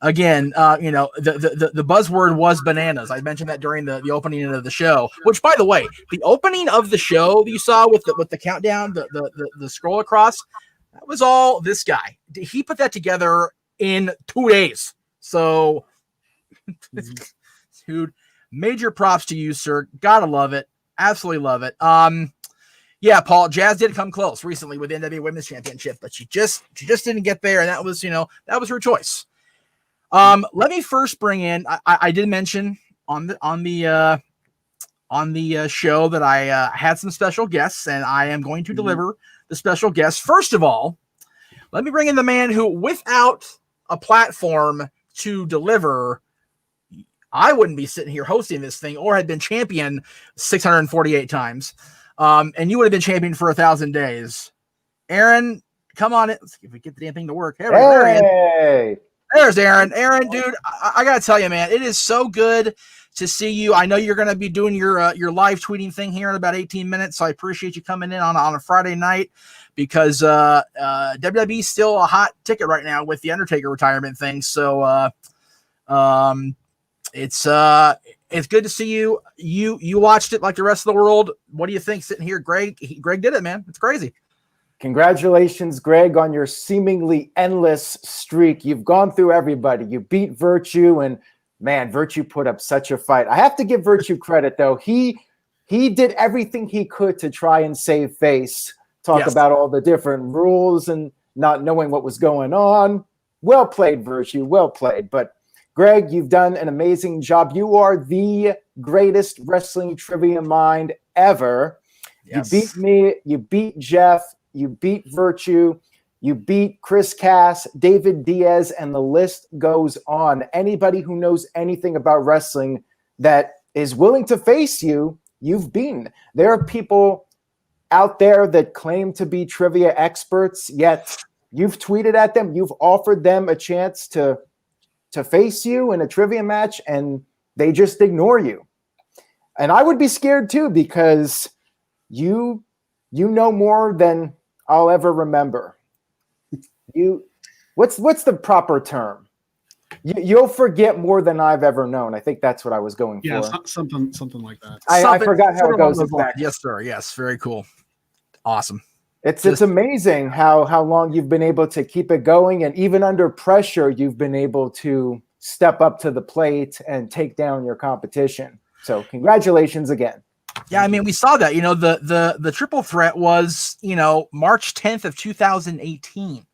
again, the buzzword was bananas. I mentioned that during the opening of the show, which, by the way, the opening of the show you saw with the countdown, the scroll across, that was all this guy. He put that together in 2 days. So, dude, major props to you, sir. Gotta love it. Absolutely love it. Yeah, Paul, Jazz did come close recently with the NWA Women's Championship, but she just didn't get there, and that was her choice. Let me first bring in. I did mention on the show that I had some special guests, and I am going to deliver the special guests. First of all, let me bring in the man who, without a platform to deliver, I wouldn't be sitting here hosting this thing, or had been champion 648 times. And you would have been champion for 1,000 days. Aaron, come on in. Let's see if we get the damn thing to work. Hey! There's Aaron. Aaron, dude, I got to tell you, man, it is so good to see you. I know you're going to be doing your live tweeting thing here in about 18 minutes, so I appreciate you coming in on a Friday night, because WWE is still a hot ticket right now with the Undertaker retirement thing. So it's good to see you. You watched it like the rest of the world. What do you think sitting here? Greg did it, man. It's crazy. Congratulations, Greg, on your seemingly endless streak. You've gone through everybody. You beat Virtue, and man, Virtue put up such a fight. I have to give Virtue credit, though. He did everything he could to try and save face, talk about all the different rules and not knowing what was going on. Well played, Virtue. Well played. But Greg, you've done an amazing job. You are the greatest wrestling trivia mind ever. Yes. You beat me. You beat Jeff. You beat Virtue. You beat Chris Cass, David Diaz, and the list goes on. Anybody who knows anything about wrestling that is willing to face you, you've beaten. There are people out there that claim to be trivia experts, yet you've tweeted at them. You've offered them a chance to face you in a trivia match, and they just ignore you. And I would be scared too, because you know more than I'll ever remember. What's the proper term? You'll forget more than I've ever known. I think that's what I was going for. Yeah, something like that. I forgot how it goes exactly. Yes, sir. Yes, very cool. Awesome. It's amazing how long you've been able to keep it going, and even under pressure, you've been able to step up to the plate and take down your competition. So congratulations again. Yeah, I mean, we saw that. The triple threat was, March 10th of 2018.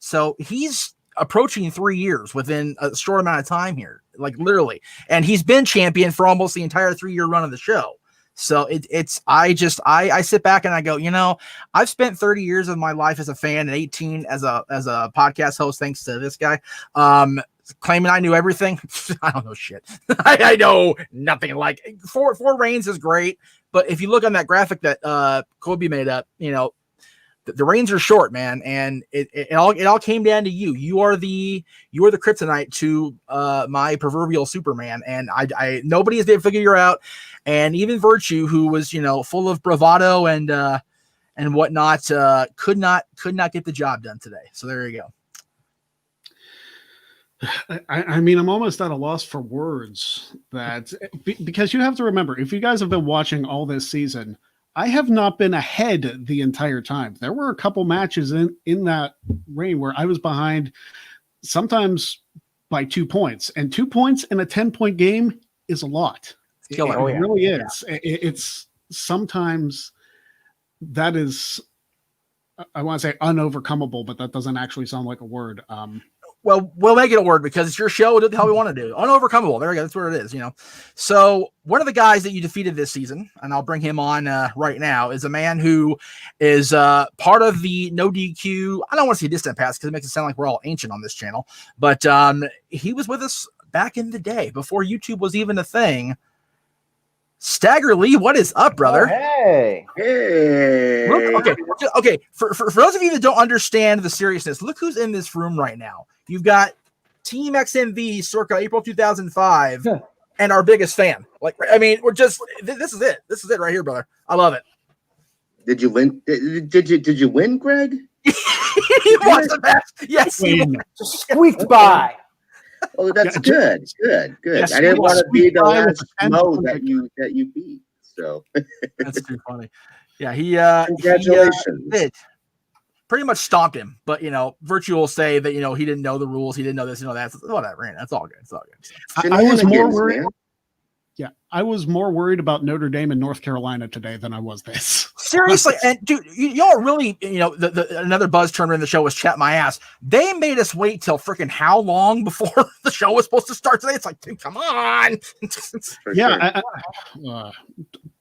So he's approaching 3 years within a short amount of time here, like literally. And he's been champion for almost the entire 3-year run of the show. So I sit back and I go, I've spent 30 years of my life as a fan and 18 as a podcast host, thanks to this guy, claiming I knew everything. I don't know shit. I know nothing. Like four reigns is great, but if you look on that graphic that Kobe made up, the reigns are short, man, and it all came down to you. You are the kryptonite to my proverbial Superman, and I nobody has been able to figure you out. And even Virtue, who was full of bravado and whatnot, could not get the job done today. So there you go. I mean, I'm almost at a loss for words because you have to remember, if you guys have been watching all this season, I have not been ahead the entire time. There were a couple matches in that reign where I was behind, sometimes by 2 points, and 2 points in a 10-point game is a lot. It really is. Yeah. It's sometimes that is, I want to say unovercomable, but that doesn't actually sound like a word. Well, we'll make it a word because it's your show. We'll do how we want to do. Unovercomable. There we go. That's what it is, So one of the guys that you defeated this season, and I'll bring him on right now, is a man who is part of the NoDQ. I don't want to say distant past because it makes it sound like we're all ancient on this channel, but he was with us back in the day before YouTube was even a thing. Stagger Lee, what is up, brother? Oh, hey. Look, okay. For those of you that don't understand the seriousness, look who's in this room right now. You've got Team XMV circa April 2005 and our biggest fan. Like, I mean, we're just this is it. This is it right here, brother. I love it. Did you win? Did you win, Greg? He won the match. Yes, he won. Just squeaked by. Oh, that's good. Yes, I didn't want to be the last Mo that you beat. So that's too funny. Yeah, congratulations. He pretty much stomped him, but Virtue will say that he didn't know the rules, he didn't know this, that. Whatever, man. That's all good. It's all good. I was more worried. Man. Yeah, I was more worried about Notre Dame and North Carolina today than I was this. Seriously, and dude, y'all really, another buzz term in the show was chat my ass. They made us wait till freaking how long before the show was supposed to start today? It's like, dude, come on. Yeah,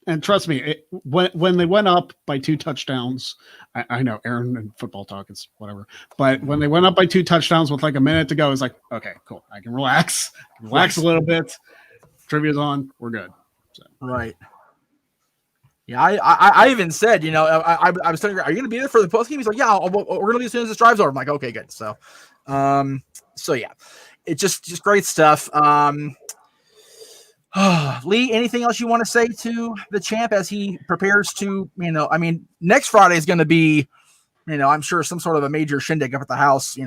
and trust me, when they went up by 2 touchdowns, I know Aaron and football talk is whatever, but when they went up by 2 touchdowns with like a minute to go, it's like, okay, cool, I can relax a little bit. Trivia's on, we're good. So. Right. Yeah, I even said, I was telling her, are you going to be there for the post game? He's like, yeah, we're going to be as soon as this drive's over. I'm like, okay, good. So, yeah, it's just great stuff. Lee, anything else you want to say to the champ as he prepares to, next Friday is going to be, I'm sure some sort of a major shindig up at the house,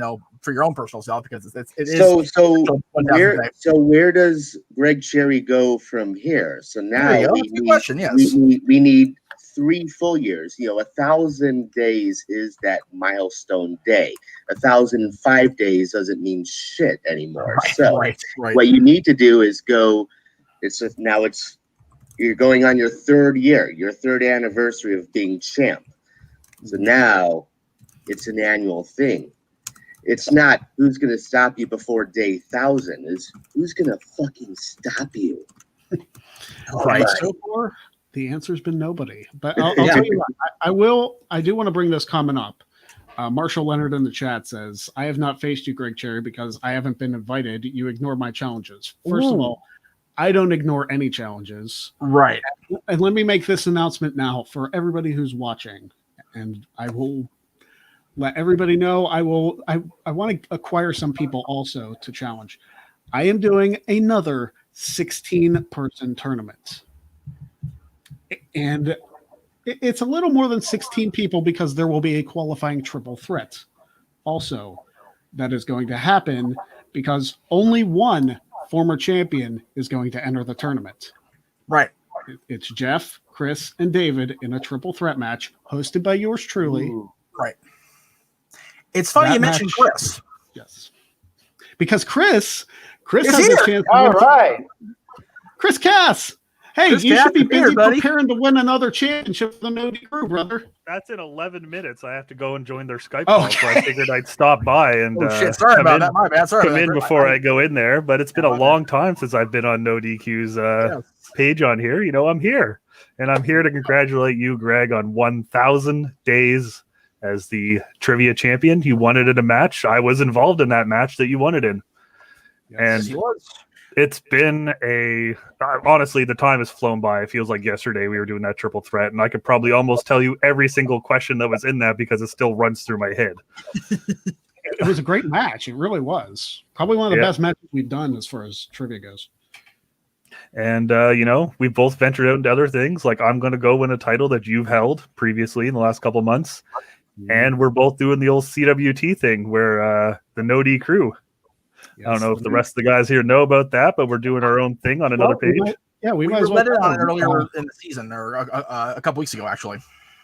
for your own personal self, because it is. So where does Greg Cherry go from here? So now we need 3 full years. 1,000 days is that milestone day. 1,005 days doesn't mean shit anymore. Right. What you need to do is go. You're going on your 3rd year, your 3rd anniversary of being champ. So now it's an annual thing. It's not who's going to stop you before day 1,000. It's who's going to fucking stop you. Right. So far, the answer's been nobody. But I'll tell you what, I do want to bring this comment up. Marshall Leonard in the chat says, I have not faced you, Greg Cherry, because I haven't been invited. You ignored my challenges. First of all, I don't ignore any challenges. Right. And let me make this announcement now for everybody who's watching. And I will let everybody know I want to acquire some people also to challenge. I am doing another 16-person tournament. And it's a little more than 16 people because there will be a qualifying triple threat also that is going to happen because only one former champion is going to enter the tournament. Right. It's Jeff, Chris, and David in a triple threat match hosted by yours truly. Ooh, right. It's funny you mentioned Chris. Yes. Because Chris has a chance. All right. Chris Cass. Hey, Chris you Cass should be busy preparing to win another championship for the NoDQ crew, brother. That's in 11 minutes. I have to go and join their Skype Oh, call, so I figured I'd stop by and shit! Sorry about that. My bad. Sorry come about in that. before I go in there. But it's been a long time since I've been on NoDQ's page on here. I'm here, and I'm here to congratulate you, Greg, on 1,000 days as the trivia champion. You won it in a match. I was involved in that match that you won it in, and it's been honestly, the time has flown by. It feels like yesterday we were doing that triple threat, and I could probably almost tell you every single question that was in that because it still runs through my head. It was a great match. It really was. Probably one of the best matches we've done as far as trivia goes. And, we both ventured out into other things. Like, I'm going to go win a title that you've held previously in the last couple months. And we're both doing the old CWT thing where the NoD crew. Yes, I don't know if the rest of the guys here know about that, but we're doing our own thing on another page. We might as well on it earlier in the season, or a couple weeks ago, actually.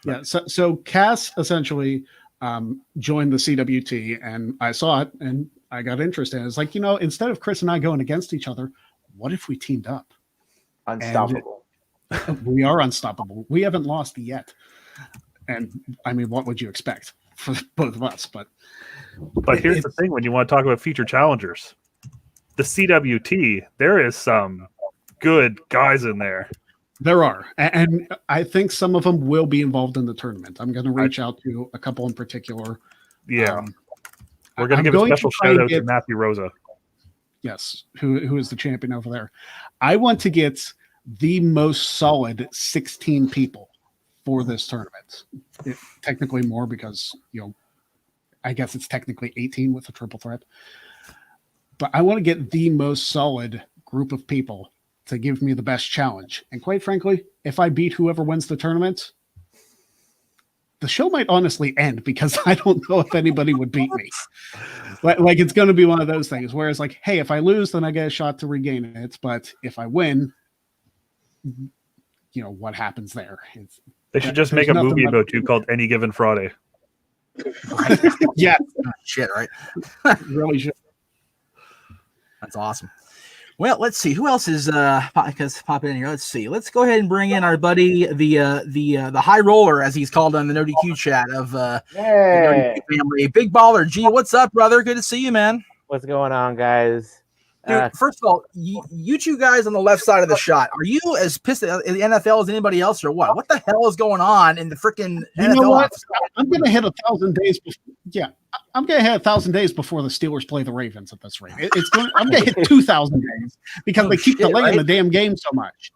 Yeah. So Cass essentially joined the CWT, and I saw it, and I got interested. It's like, instead of Chris and I going against each other, what if we teamed up? Unstoppable. We are unstoppable. We haven't lost yet. And I mean, what would you expect for both of us? But here's the thing: when you want to talk about future challengers, the CWT, there is some good guys in there. There are, and I think some of them will be involved in the tournament. I'm going to reach out to a couple in particular. Yeah, we're going to give a special shout out to Matthew Rosa. Yes, who is the champion over there. I want to get the most solid 16 people for this tournament. Technically more because, I guess it's technically 18 with the triple threat. But I want to get the most solid group of people to give me the best challenge. And quite frankly, if I beat whoever wins the tournament, the show might honestly end because I don't know if anybody would beat me. Like it's going to be one of those things. Whereas like, hey, if I lose, then I get a shot to regain it. But if I win, what happens there? They should just make a movie about you called Any Given Friday. Yeah. Shit, right? Really should. That's awesome. Well, let's see who else is popping in here. Let's see. Let's go ahead and bring in our buddy, the high roller, as he's called on the NoDQ chat of the NoDQ family. Big Baller G, what's up, brother? Good to see you, man. What's going on, guys? Dude, first of all, you two guys on the left side of the shot, are you as pissed at the NFL as anybody else, or what? What the hell is going on in the freaking NFL? Know what? I'm going to hit 1,000 days. I'm going to hit 1,000 days before the Steelers play the Ravens at this rate. I'm going to hit 2,000 days because they keep delaying the damn game so much.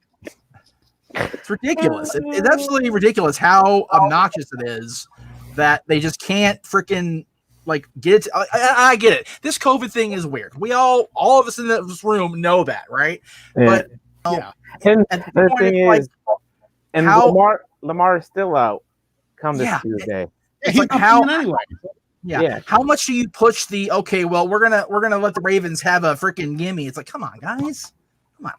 It's ridiculous. It's absolutely ridiculous how obnoxious it is that they just can't freaking get it. I get it. This COVID thing is weird. We all of us in this room know that, right? Yeah. But and the thing is, and Lamar is still out come this Tuesday. It's like how anyway. Yeah. How much do you push the okay? Well, we're gonna let the Ravens have a freaking gimme. It's like, come on, guys, come on.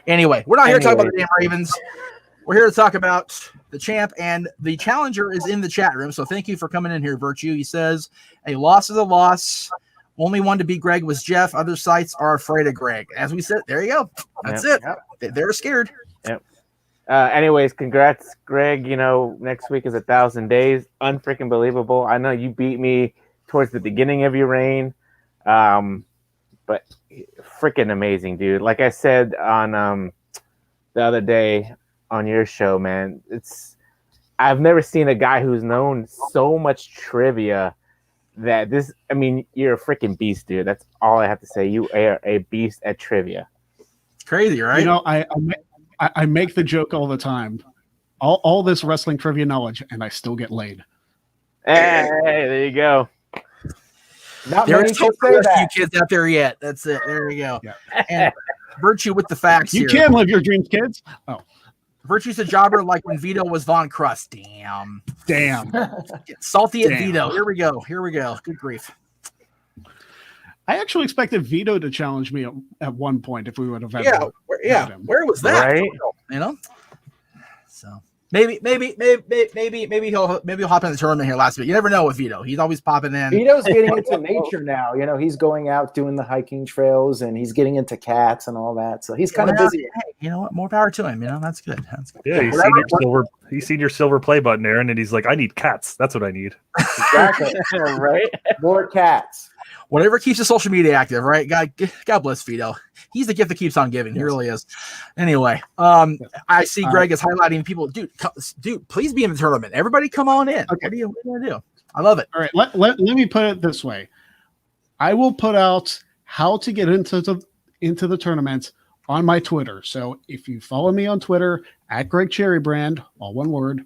Anyway, we're not here to talk about the damn Ravens. We're here to talk about the champ, and the challenger is in the chat room. So thank you for coming in here, Virtue. He says, a loss is a loss. Only one to beat Greg was Jeff. Other sites are afraid of Greg. As we said, there you go. That's it. Yep. They're scared. Yep. Anyways, congrats, Greg. Next week is 1,000 days. Unfreaking believable. I know you beat me towards the beginning of your reign. But freaking amazing, dude. Like I said on the other day, on your show, man, I've never seen a guy who's known so much trivia that you're a freaking beast, dude. That's all I have to say. You are a beast at trivia. It's crazy, right? I make the joke all the time. All this wrestling trivia knowledge, and I still get laid. Hey, there you go. Not there are so few kids out there yet. That's it. There you go. Yeah. And Virtue with the facts. You can live your dreams, kids. Oh. Virtue's a jobber like when Vito was Von Crust. Damn. Salty at Vito. Here we go. Good grief. I actually expected Vito to challenge me at one point if we would have had Where was that? Right? So Maybe he'll hop in the tournament here last week. You never know with Vito. He's always popping in. Vito's getting into nature now. You know, he's going out doing the hiking trails and he's getting into cats and all that. So he's kind of busy. Hey, you know what? More power to him. You know, that's good. That's good. Yeah, he's seen your silver play button, Aaron, and he's like, I need cats. That's what I need. Exactly. Right? More cats. Whatever keeps the social media active, right? God bless Vito. He's the gift that keeps on giving. He really is. Anyway, I see Greg is highlighting people. Dude, please be in the tournament. Everybody come on in. Okay. What are you going to do? I love it. All right. Let me put it this way. I will put out how to get into the tournament on my Twitter. So if you follow me on Twitter at Greg Cherrybrand, all one word,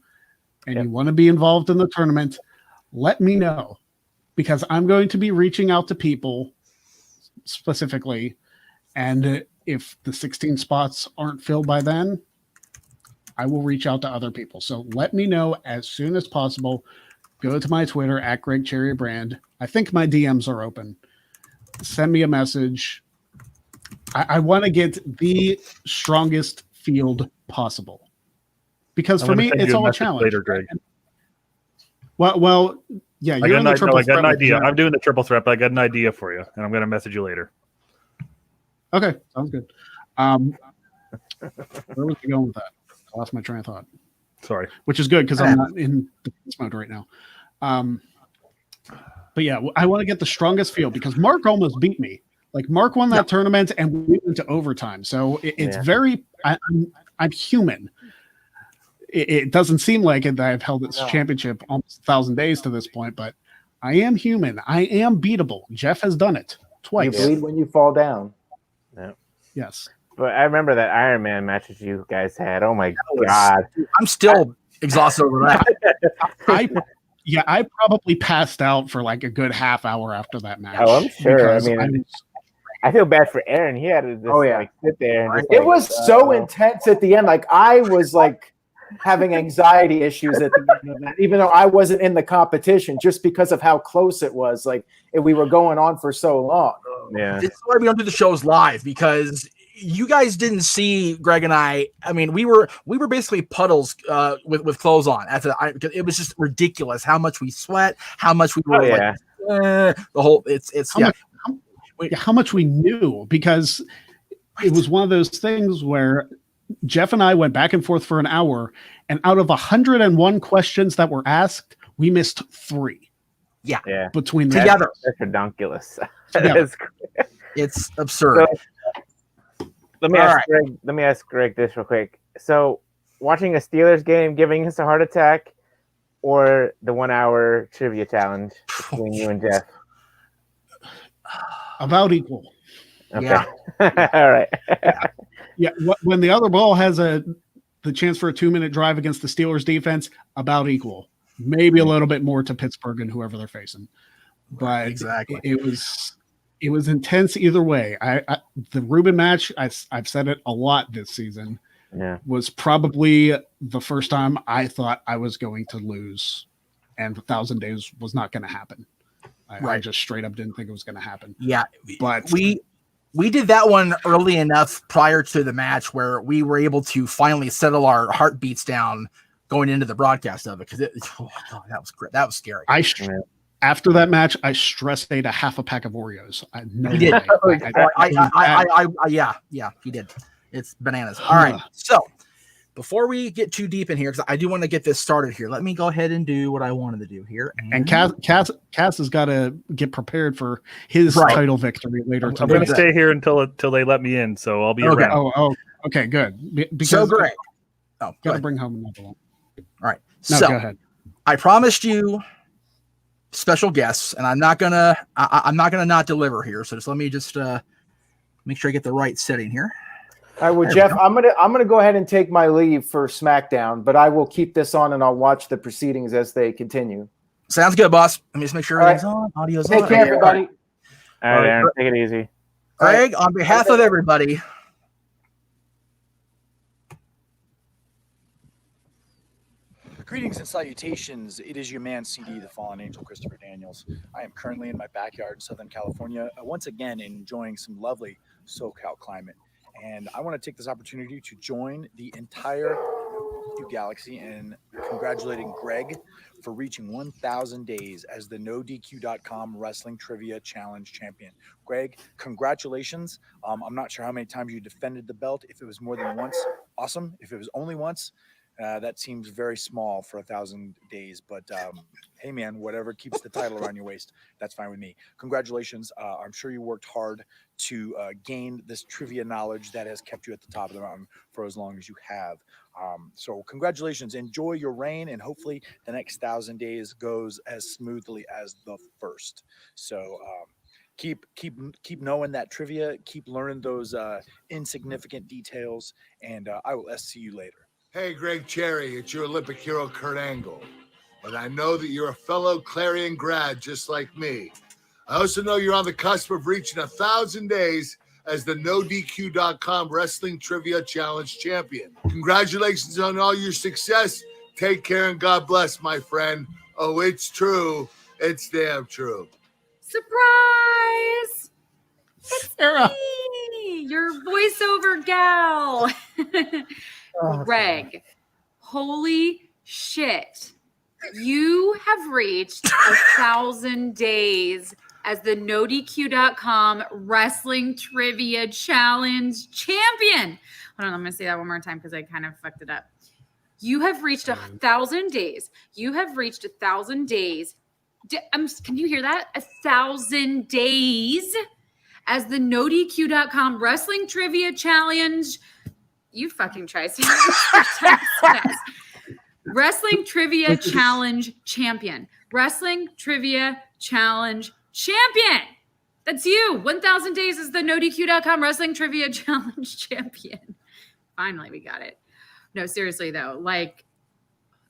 and you want to be involved in the tournament, let me know. Because I'm going to be reaching out to people specifically, and if the 16 spots aren't filled by then, I will reach out to other people. So let me know as soon as possible. Go to my Twitter at Greg Cherrybrand. I think my DMs are open. Send me a message. I want to get the strongest field possible. Because for me, it's all a challenge. Later, Greg. Well, yeah, I got an idea. I'm doing the triple threat, but I got an idea for you, and I'm going to message you later. Okay, sounds good. Where was I going with that? I lost my train of thought. Sorry. Which is good because I'm not in defense mode right now. But yeah, I want to get the strongest field because Mark almost beat me. Like Mark won that tournament and we went to overtime. So it's very. I'm human. It doesn't seem like it that I've held this championship almost 1,000 days to this point, but I am human. I am beatable. Jeff has done it twice. You bleed when you fall down. Yeah. Yes. But I remember that Iron Man match that you guys had. Oh my God. I'm still exhausted over that. I probably passed out for like a good half hour after that match. Oh, I'm sure. I mean, I feel bad for Aaron. He had to just like sit there. And it was so intense at the end. Like I was like having anxiety issues at the end of that, even though I wasn't in the competition, just because of how close it was. Like we were going on for so long. Yeah, this is why we don't do the shows live, because you guys didn't see Greg and I. I mean, we were basically puddles with clothes on. It was just ridiculous how much we sweat, how much we were the whole. It's how much we knew, because it was one of those things where Jeff and I went back and forth for an hour, and out of 101 questions that were asked, we missed 3. Yeah. Between the together. That's ridiculous. It's absurd. So, let me ask Greg this real quick. So, watching a Steelers game giving us a heart attack, or the 1 hour trivia challenge between you and Jeff? About equal. Okay. Yeah. All right. Yeah, when the other ball has the chance for a 2-minute drive against the Steelers defense, about equal. Maybe a little bit more to Pittsburgh and whoever they're facing. But exactly, it was intense either way. The Ruben match, I've said it a lot this season. Yeah, was probably the first time I thought I was going to lose, and 1,000 days was not going to happen. I just straight up didn't think it was going to happen. Yeah, but we did that one early enough prior to the match where we were able to finally settle our heartbeats down going into the broadcast of it, because that was great. That was scary. After that match, I stress ate a half a pack of Oreos. He did. Yeah, he did. It's bananas. All right, so before we get too deep in here, because I do want to get this started here, let me go ahead and do what I wanted to do here. And Cass has got to get prepared for his title victory later tonight. I'm going to stay here until they let me in, so I'll be around. Okay, good. Because so great. Got to bring home another one. All right. No, so go ahead. I promised you special guests, and I'm not gonna not deliver here. So just let me make sure I get the right setting here. All right, well, Jeff, I'm gonna go ahead and take my leave for SmackDown, but I will keep this on and I'll watch the proceedings as they continue. Sounds good, boss. Let me just make sure everything's on. Audio's on. Take care, everybody. All right, Aaron, take it easy. Greg, on behalf of everybody. Greetings and salutations. It is your man, CD, the Fallen Angel, Christopher Daniels. I am currently in my backyard in Southern California, once again enjoying some lovely SoCal climate. And I want to take this opportunity to join the entire NoDQ Galaxy and congratulating Greg for reaching 1,000 days as the NoDQ.com Wrestling Trivia Challenge champion. Greg, congratulations. I'm not sure how many times you defended the belt. If it was more than once, awesome. If it was only once, that seems very small for 1,000 days. But hey, man, whatever keeps the title around your waist, that's fine with me. Congratulations. I'm sure you worked hard to gain this trivia knowledge that has kept you at the top of the mountain for as long as you have. So congratulations. Enjoy your reign, and hopefully the next 1,000 days goes as smoothly as the first. So keep knowing that trivia, keep learning those insignificant details, and I will see you later. Hey, Greg Cherry, it's your Olympic hero, Kurt Angle. And I know that you're a fellow Clarion grad just like me. I also know you're on the cusp of reaching 1,000 days as the NoDQ.com Wrestling Trivia Challenge champion. Congratulations on all your success. Take care and God bless, my friend. Oh, it's true. It's damn true. Surprise! It's Sarah, me, your voiceover gal. Greg, holy shit. You have reached 1,000 days as the NoDQ.com Wrestling Trivia Challenge champion. Hold on, I'm going to say that one more time because I kind of fucked it up. You have reached 1,000 days. You have reached 1,000 days. Can you hear that? 1,000 days as the NoDQ.com Wrestling Trivia Challenge. You fucking try. Wrestling Trivia Challenge champion. Wrestling Trivia Challenge champion. That's you. 1,000 days as the NoDQ.com Wrestling Trivia Challenge champion. Finally, we got it. No, seriously though. Like,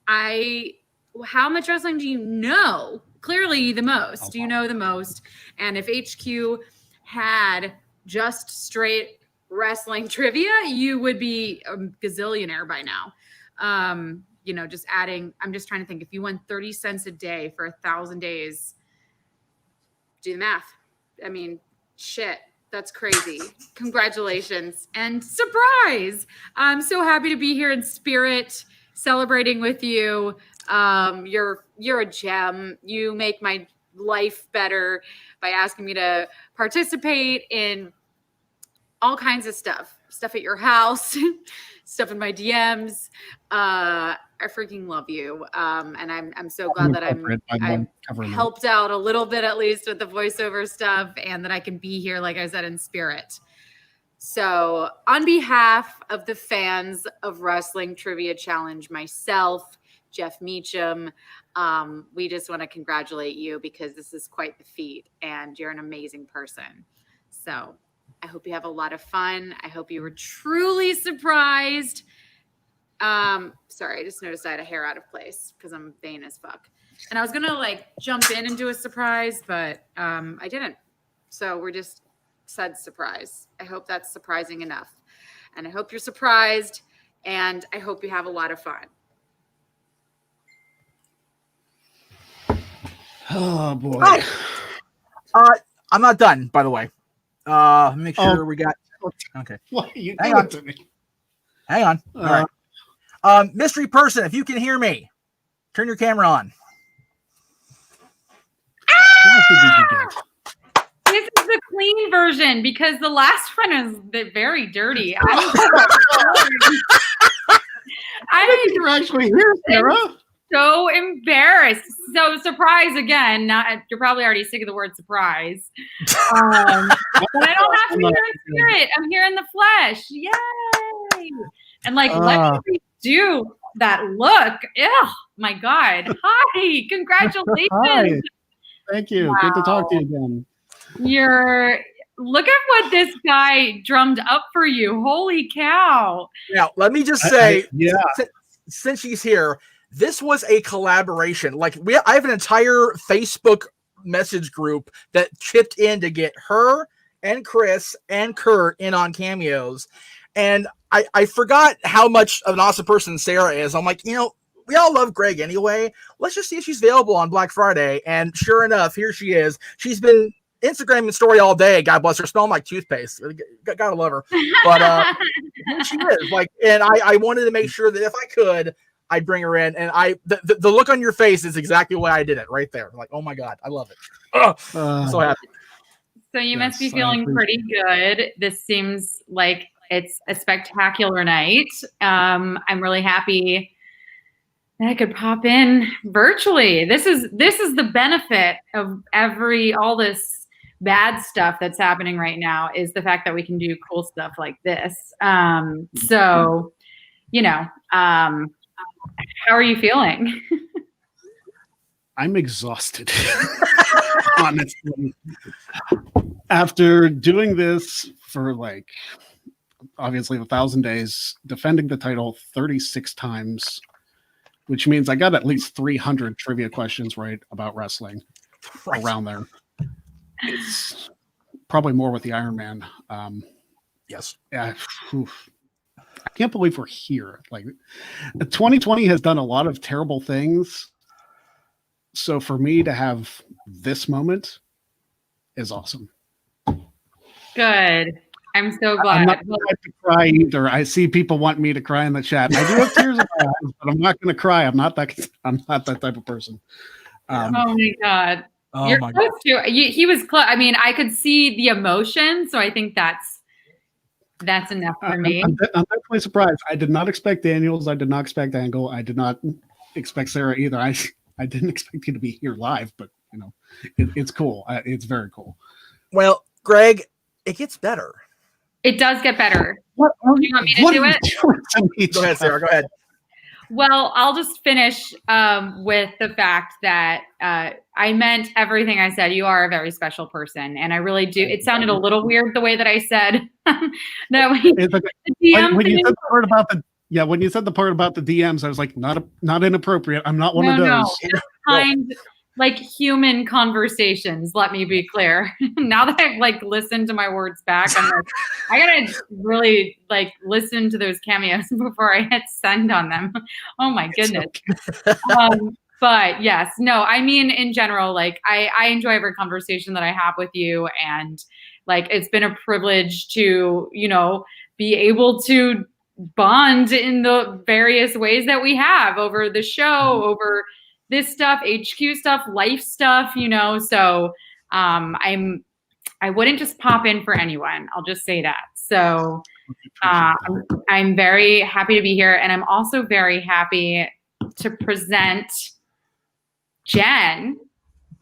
how much wrestling do you know? Clearly the most. Do you know the most? And if HQ had just straight wrestling trivia, you would be a gazillionaire by now. You know, just adding, I'm just trying to think, if you won 30 cents a day for 1,000 days, do the math. I mean, shit, that's crazy. Congratulations and surprise. I'm so happy to be here in spirit, celebrating with you. You're a gem. You make my life better by asking me to participate in all kinds of stuff at your house, stuff in my DMs. I freaking love you. And I'm so glad that I'm helped out a little bit, at least with the voiceover stuff, and that I can be here, like I said, in spirit. So on behalf of the fans of Wrestling Trivia Challenge, myself, Jeff Meacham, we just want to congratulate you because this is quite the feat and you're an amazing person. So I hope you have a lot of fun. I hope you were truly surprised. Sorry, I just noticed I had a hair out of place because I'm vain as fuck. And I was gonna like jump in and do a surprise, but I didn't. So we're just said surprise. I hope that's surprising enough. And I hope you're surprised, and I hope you have a lot of fun. Oh boy. I'm not done, by the way. Make sure we got okay. What are you Hang doing on. to me? Hang on. All right. Mystery person, if you can hear me, turn your camera on. This is the clean version because the last one is very dirty. You're actually here, Sarah. So embarrassed. So surprise again. You're probably already sick of the word surprise. But I don't have to be here in spirit. I'm here in the flesh. Yay. And like, let me do that look. Ew, my God. Hi. Congratulations. Hi. Thank you. Wow. Good to talk to you again. Look at what this guy drummed up for you. Holy cow. Now, let me just say, since she's here, this was a collaboration. Like I have an entire Facebook message group that chipped in to get her and Chris and Kurt in on cameos. And I forgot how much of an awesome person Sarah is. I'm like, we all love Greg anyway. Let's just see if she's available on Black Friday. And sure enough, here she is. She's been Instagram story all day. God bless her, smelling like toothpaste. Gotta love her. But she is like, and I wanted to make sure that if I could, I'd bring her in. And the look on your face is exactly why I did it right there. Like, oh my God, I love it. I'm so happy. So you must be feeling pretty good. This seems like it's a spectacular night. I'm really happy that I could pop in virtually. This is the benefit of all this bad stuff that's happening right now, is the fact that we can do cool stuff like this. So, how are you feeling? I'm exhausted. Honestly, after doing this for obviously 1,000 days, defending the title 36 times, which means I got at least 300 trivia questions right about wrestling around there. It's probably more with the Iron Man. Yes. Yeah. I can't believe we're here. 2020 has done a lot of terrible things. So for me to have this moment is awesome. Good. I'm so glad. I'm not going to cry either. I see people want me to cry in the chat. I do have tears in my eyes, but I'm not going to cry. I'm not that type of person. Oh my God. Oh You're my close to. He was close. I mean, I could see the emotion, so I think that's enough for me. I'm definitely surprised. I did not expect Daniels. I did not expect Angle. I did not expect Sarah either. I didn't expect you to be here live, but it's cool. It's very cool. Well, Greg, it gets better. It does get better. Do you want me to do it? Go ahead, Sarah. Go ahead. Well, I'll just finish with the fact that I meant everything I said. You are a very special person, and I really do. It sounded a little weird the way that I said that. When you said the part about when you said the part about the DMs, I was like, not inappropriate. I'm not one of those. No, just kind, human conversations. Let me be clear. Now that I've listened to my words back, I'm like, I gotta really listen to those cameos before I hit send on them. Oh my goodness. But yes, no, I mean, in general, I enjoy every conversation that I have with you, and it's been a privilege to, be able to bond in the various ways that we have over the show, over this stuff, HQ stuff, life stuff, so I wouldn't just pop in for anyone. I'll just say that. So I'm very happy to be here. And I'm also very happy to present Jen,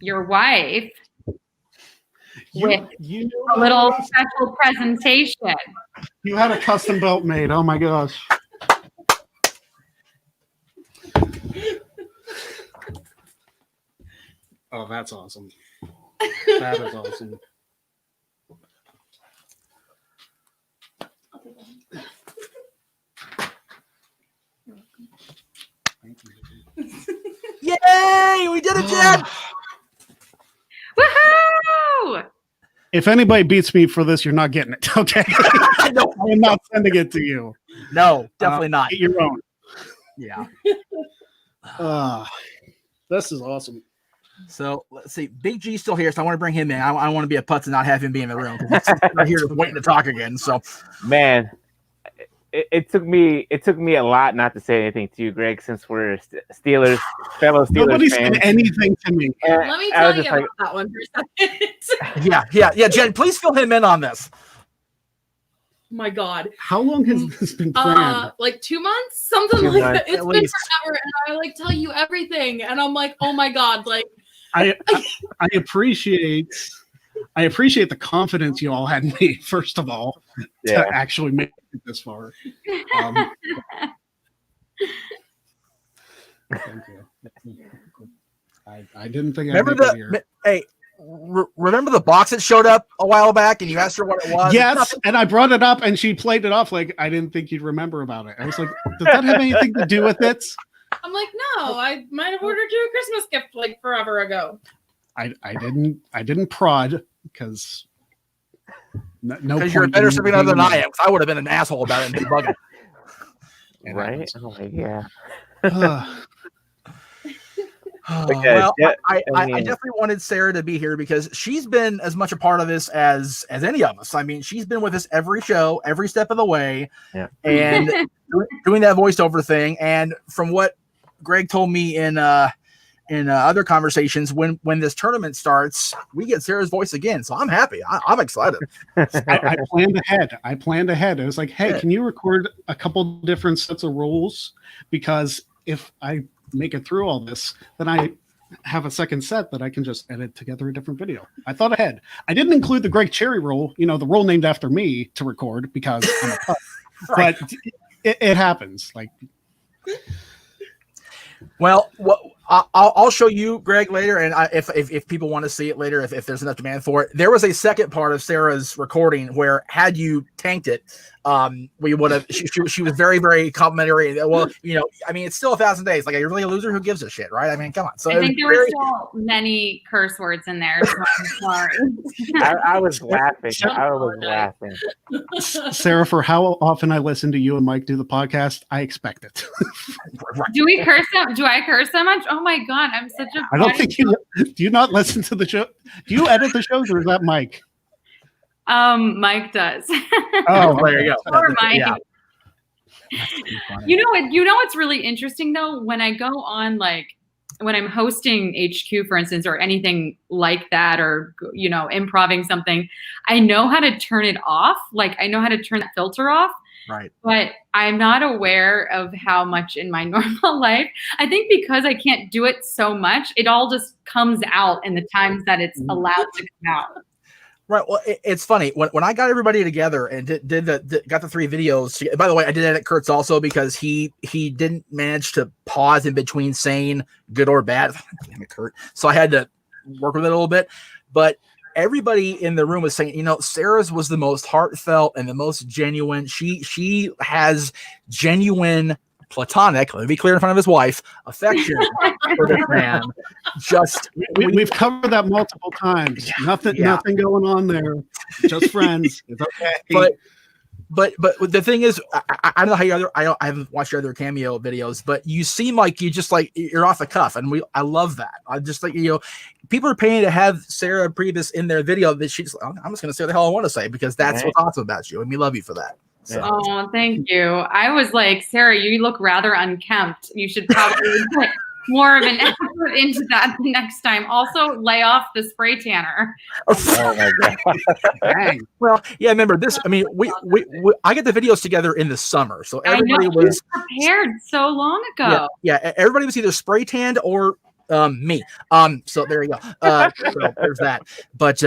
your wife, with a little special presentation. You had a custom belt made. Oh my gosh. Oh, that's awesome. That is awesome. Yay! We did it, Jen! Woohoo! If anybody beats me for this, you're not getting it. Okay. No. I'm not sending it to you. No, definitely not. Get your own. Yeah. This is awesome. So let's see. Big G's still here, so I want to bring him in. I want to be a putz and not have him be in the room because he's here waiting to talk again. So, man, it took me a lot not to say anything to you, Greg, since we're fellow Steelers Nobody fans. said anything to me. Let me tell you about that one for a second. Yeah. Jen, please fill him in on this. Oh my God. How long has this been planned? 2 months, something 2 like months, that. It's been forever, and I tell you everything, and I'm like, oh my God, I appreciate the confidence you all had in me, first of all, to actually make it this far. Thank you. I didn't think I'd make it here. Remember the box that showed up a while back and you asked her what it was? Yes, and I brought it up and she played it off like I didn't think you'd remember about it. I was like, does that have anything to do with it? I'm like, no, I might have ordered you a Christmas gift forever ago. I didn't prod because because you're a better significant other than I am. I would have been an asshole about it and been bugging. Right? Oh my God. Well, I definitely wanted Sarah to be here because she's been as much a part of this as any of us. I mean, she's been with us every show, every step of the way, and doing that voiceover thing. And from what Greg told me in other conversations, when this tournament starts, we get Sarah's voice again. So I'm happy. I'm excited. I planned ahead. I was like, hey, can you record a couple different sets of rules? Because if I make it through all this, then I have a second set that I can just edit together a different video. I thought ahead. I didn't include the Greg Cherry rule, the rule named after me, to record because I'm a pup. Right. But it happens. Well, I'll show you, Greg, later, and if people want to see it later, if there's enough demand for it. There was a second part of Sarah's recording where, had you tanked it, we would have. She was very, very complimentary. Well, I mean, it's still 1,000 days. Like, are you really a loser? Who gives a shit, right? I mean, come on. So I think there were still many curse words in there. So I'm sorry. I was laughing. Sarah, for how often I listen to you and Mike do the podcast, I expect it. Do we curse them? Do I curse so much? Oh my god, I'm such a. I don't think you do. You not listen to the show? Do you edit the shows, or is that Mike? Mike does. Oh, there you go. Poor Mike. Yeah. You know what's really interesting though? When I go on, like, when I'm hosting HQ, for instance, or anything like that, or improving something, I know how to turn it off. Like, I know how to turn that filter off. Right. But I'm not aware of how much in my normal life. I think because I can't do it so much, it all just comes out in the times that it's allowed to come out. Right. Well, it's funny when I got everybody together and got the 3 videos. By the way, I did edit Kurt's also because he didn't manage to pause in between saying good or bad. Damn it, Kurt. So I had to work with it a little bit, but everybody in the room was saying, Sarah's was the most heartfelt and the most genuine. She has genuine platonic, let me be clear in front of his wife, affection for this man. Just we've covered that multiple times. Nothing going on there. Just friends. It's okay. But the thing is, I don't know how I haven't watched your other cameo videos, but you seem like you're off the cuff, and I love that. I just like people are paying to have Sarah Pribis in their video that she's. I'm just going to say what the hell I want to say because that's what's awesome about you, and we love you for that. So. Oh, thank you. I was like, Sarah, you look rather unkempt. You should probably put more of an effort into that the next time. Also, lay off the spray tanner. Oh my god! Dang. Well, yeah. Remember this? I mean, we I get the videos together in the summer, so everybody was prepared so long ago. Yeah, everybody was either spray tanned or me. So there you go. So there's that. But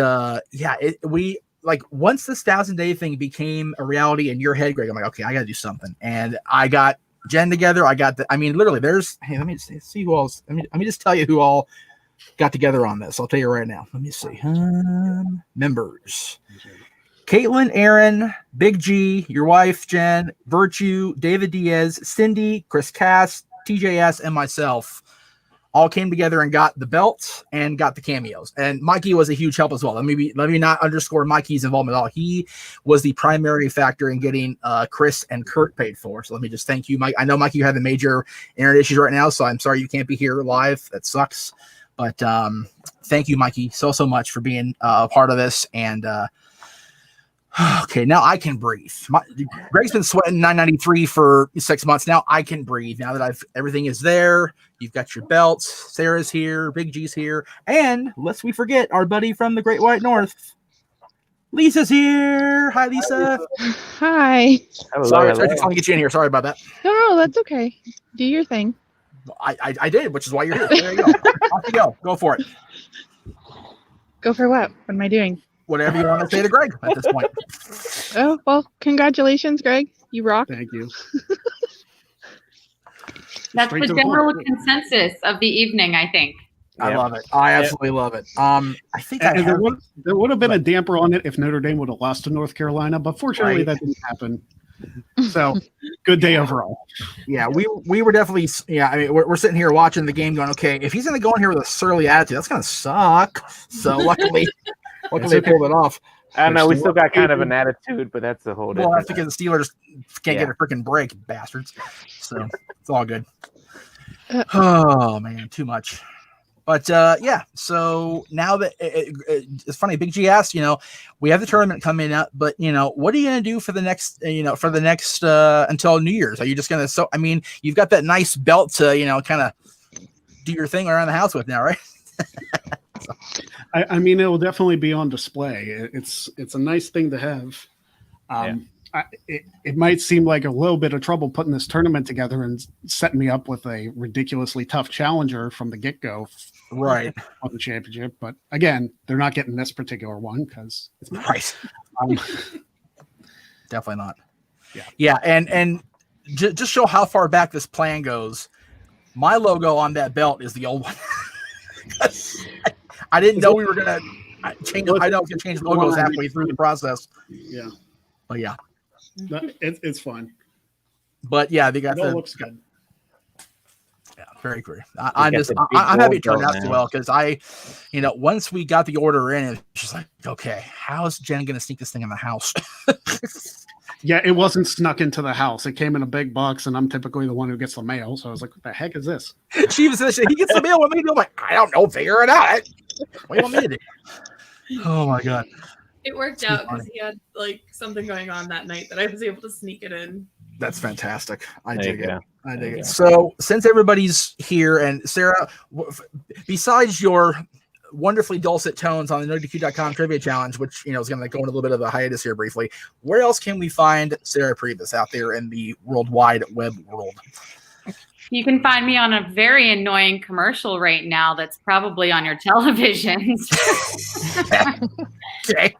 we. Like once this 1,000-day thing became a reality in your head, Greg, I'm like, okay, I got to do something. And I got Jen together. Literally let me see who else. Let me just tell you who all got together on this. I'll tell you right now. Let me see. Members. Caitlin, Aaron, Big G, your wife, Jen, Virtue, David Diaz, Cindy, Chris Cass, TJS, and myself all came together and got the belts and got the cameos. And Mikey was a huge help as well. Let me not underscore Mikey's involvement at all. He was the primary factor in getting Chris and Kurt paid for. So let me just thank you, Mike. I know, Mikey, you have the major internet issues right now, so I'm sorry you can't be here live. That sucks. But thank you, Mikey, so much for being a part of this. And okay, now I can breathe. Greg's been sweating 993 for 6 months. Now I can breathe. Now that everything is there, you've got your belts. Sarah's here. Big G's here. And lest we forget our buddy from the Great White North, Lisa's here. Hi, Lisa. Hi. Sorry, I just want to get you in here. Sorry about that. No, that's okay. Do your thing. I did, which is why you're here. There you go. Off you go. Go for it. Go for what? What am I doing? Whatever you want to say to Greg at this point. Oh, well, congratulations, Greg. You rock. Thank you. That's the general consensus of the evening, I think. I love it. I absolutely love it. I think there would have been a damper on it if Notre Dame would have lost to North Carolina, but fortunately that didn't happen. So good day overall. Yeah, we were definitely. Yeah, I mean, we're sitting here watching the game, going, okay, if he's going to go in here with a surly attitude, that's going to suck. So luckily they pulled it off. I don't know. We still got kind of an attitude, but that's a whole different. Well, that's because the Steelers can't get a freaking break, bastards. So it's all good. Oh man, too much. But yeah, so now that it's funny, Big G asked, we have the tournament coming up, but what are you going to do for the next, until New Year's? Are you just going to, you've got that nice belt to, kind of do your thing around the house with now, right? So. I mean, it will definitely be on display. It's a nice thing to have. It might seem like a little bit of trouble putting this tournament together and setting me up with a ridiculously tough challenger from the get-go, right, on the championship. But again, they're not getting this particular one because it's right. Definitely not. Yeah, and just show how far back this plan goes. My logo on that belt is the old one. I didn't know we were gonna change. I know we can change logos halfway through the process. Yeah, but yeah, it's fun. But yeah, they got looks good. Yeah, very cool. I'm happy it turned out so well because once we got the order in, it's just like, okay, how is Jen gonna sneak this thing in the house? Yeah, it wasn't snuck into the house. It came in a big box, and I'm typically the one who gets the mail. So I was like, what the heck is this? She was he gets the mail. What do you do? I'm like, I don't know. Figure it out. What do you want me to do? Oh my god. It worked out because he had like something going on that night that I was able to sneak it in. That's fantastic. I dig it. So since everybody's here, and Sarah, besides your wonderfully dulcet tones on the NoDQ.com trivia challenge, which is going to go into a little bit of a hiatus here briefly, where else can we find Sarah Pribis out there in the worldwide web world? You can find me on a very annoying commercial right now that's probably on your televisions. Okay.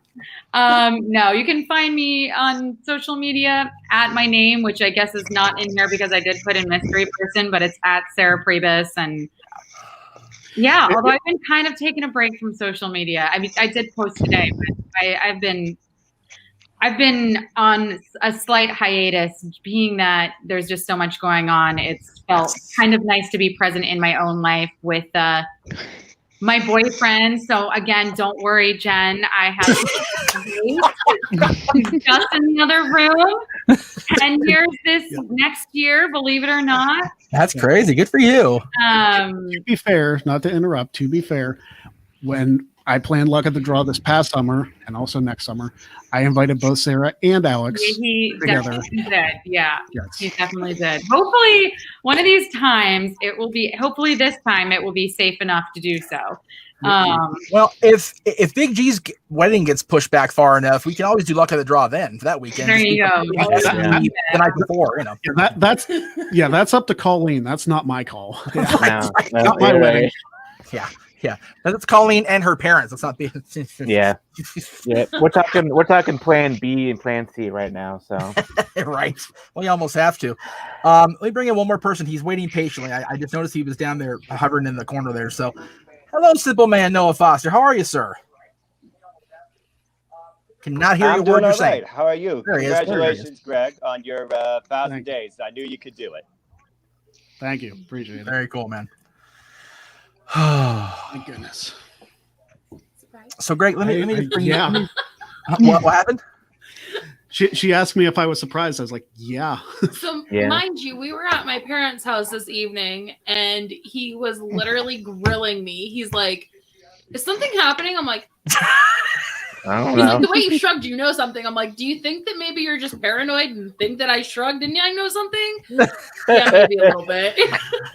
No, you can find me on social media at my name, which I guess is not in here because I did put in mystery person, but it's at Sarah Pribis. And yeah, although I've been kind of taking a break from social media. I mean, I did post today, but I've been on a slight hiatus, being that there's just so much going on. It's felt kind of nice to be present in my own life with my boyfriend. So again, don't worry, Jen. I have just in the other room. 10 years this next year, believe it or not. That's crazy. Good for you. To be fair, not to interrupt, to be fair, when I planned Luck of the Draw this past summer and also next summer, I invited both Sarah and Alex together. Definitely did. Yeah, yes. He definitely did. Hopefully, one of these times it will be. Hopefully, this time it will be safe enough to do so. Well, if Big G's wedding gets pushed back far enough, we can always do Luck of the Draw then for that weekend. There you go. The night before, Yeah, that's up to Colleen. That's not my call. Not my wedding. Yeah. That's Colleen and her parents. Let's not be. Yeah. We're talking Plan B and Plan C right now. So right. Well, you almost have to. Let me bring in one more person. He's waiting patiently. I just noticed he was down there hovering in the corner there. So, hello, simple man Noah Foster. How are you, sir? Cannot hear I'm you doing word you're all saying. right. How are you? There he is. Congratulations, Greg, on your 1,000 days. I knew you could do it. Thank you. Appreciate it. Very cool, man. My goodness. So, Greg, let me bring you. What happened? She asked me if I was surprised. I was like, yeah. So, mind you, we were at my parents' house this evening, and he was literally grilling me. He's like, is something happening? I'm like, I don't he's know. like, the way you shrugged, you know something. I'm like, do you think that maybe you're just paranoid and think that I shrugged and I know something? Yeah, maybe a little bit.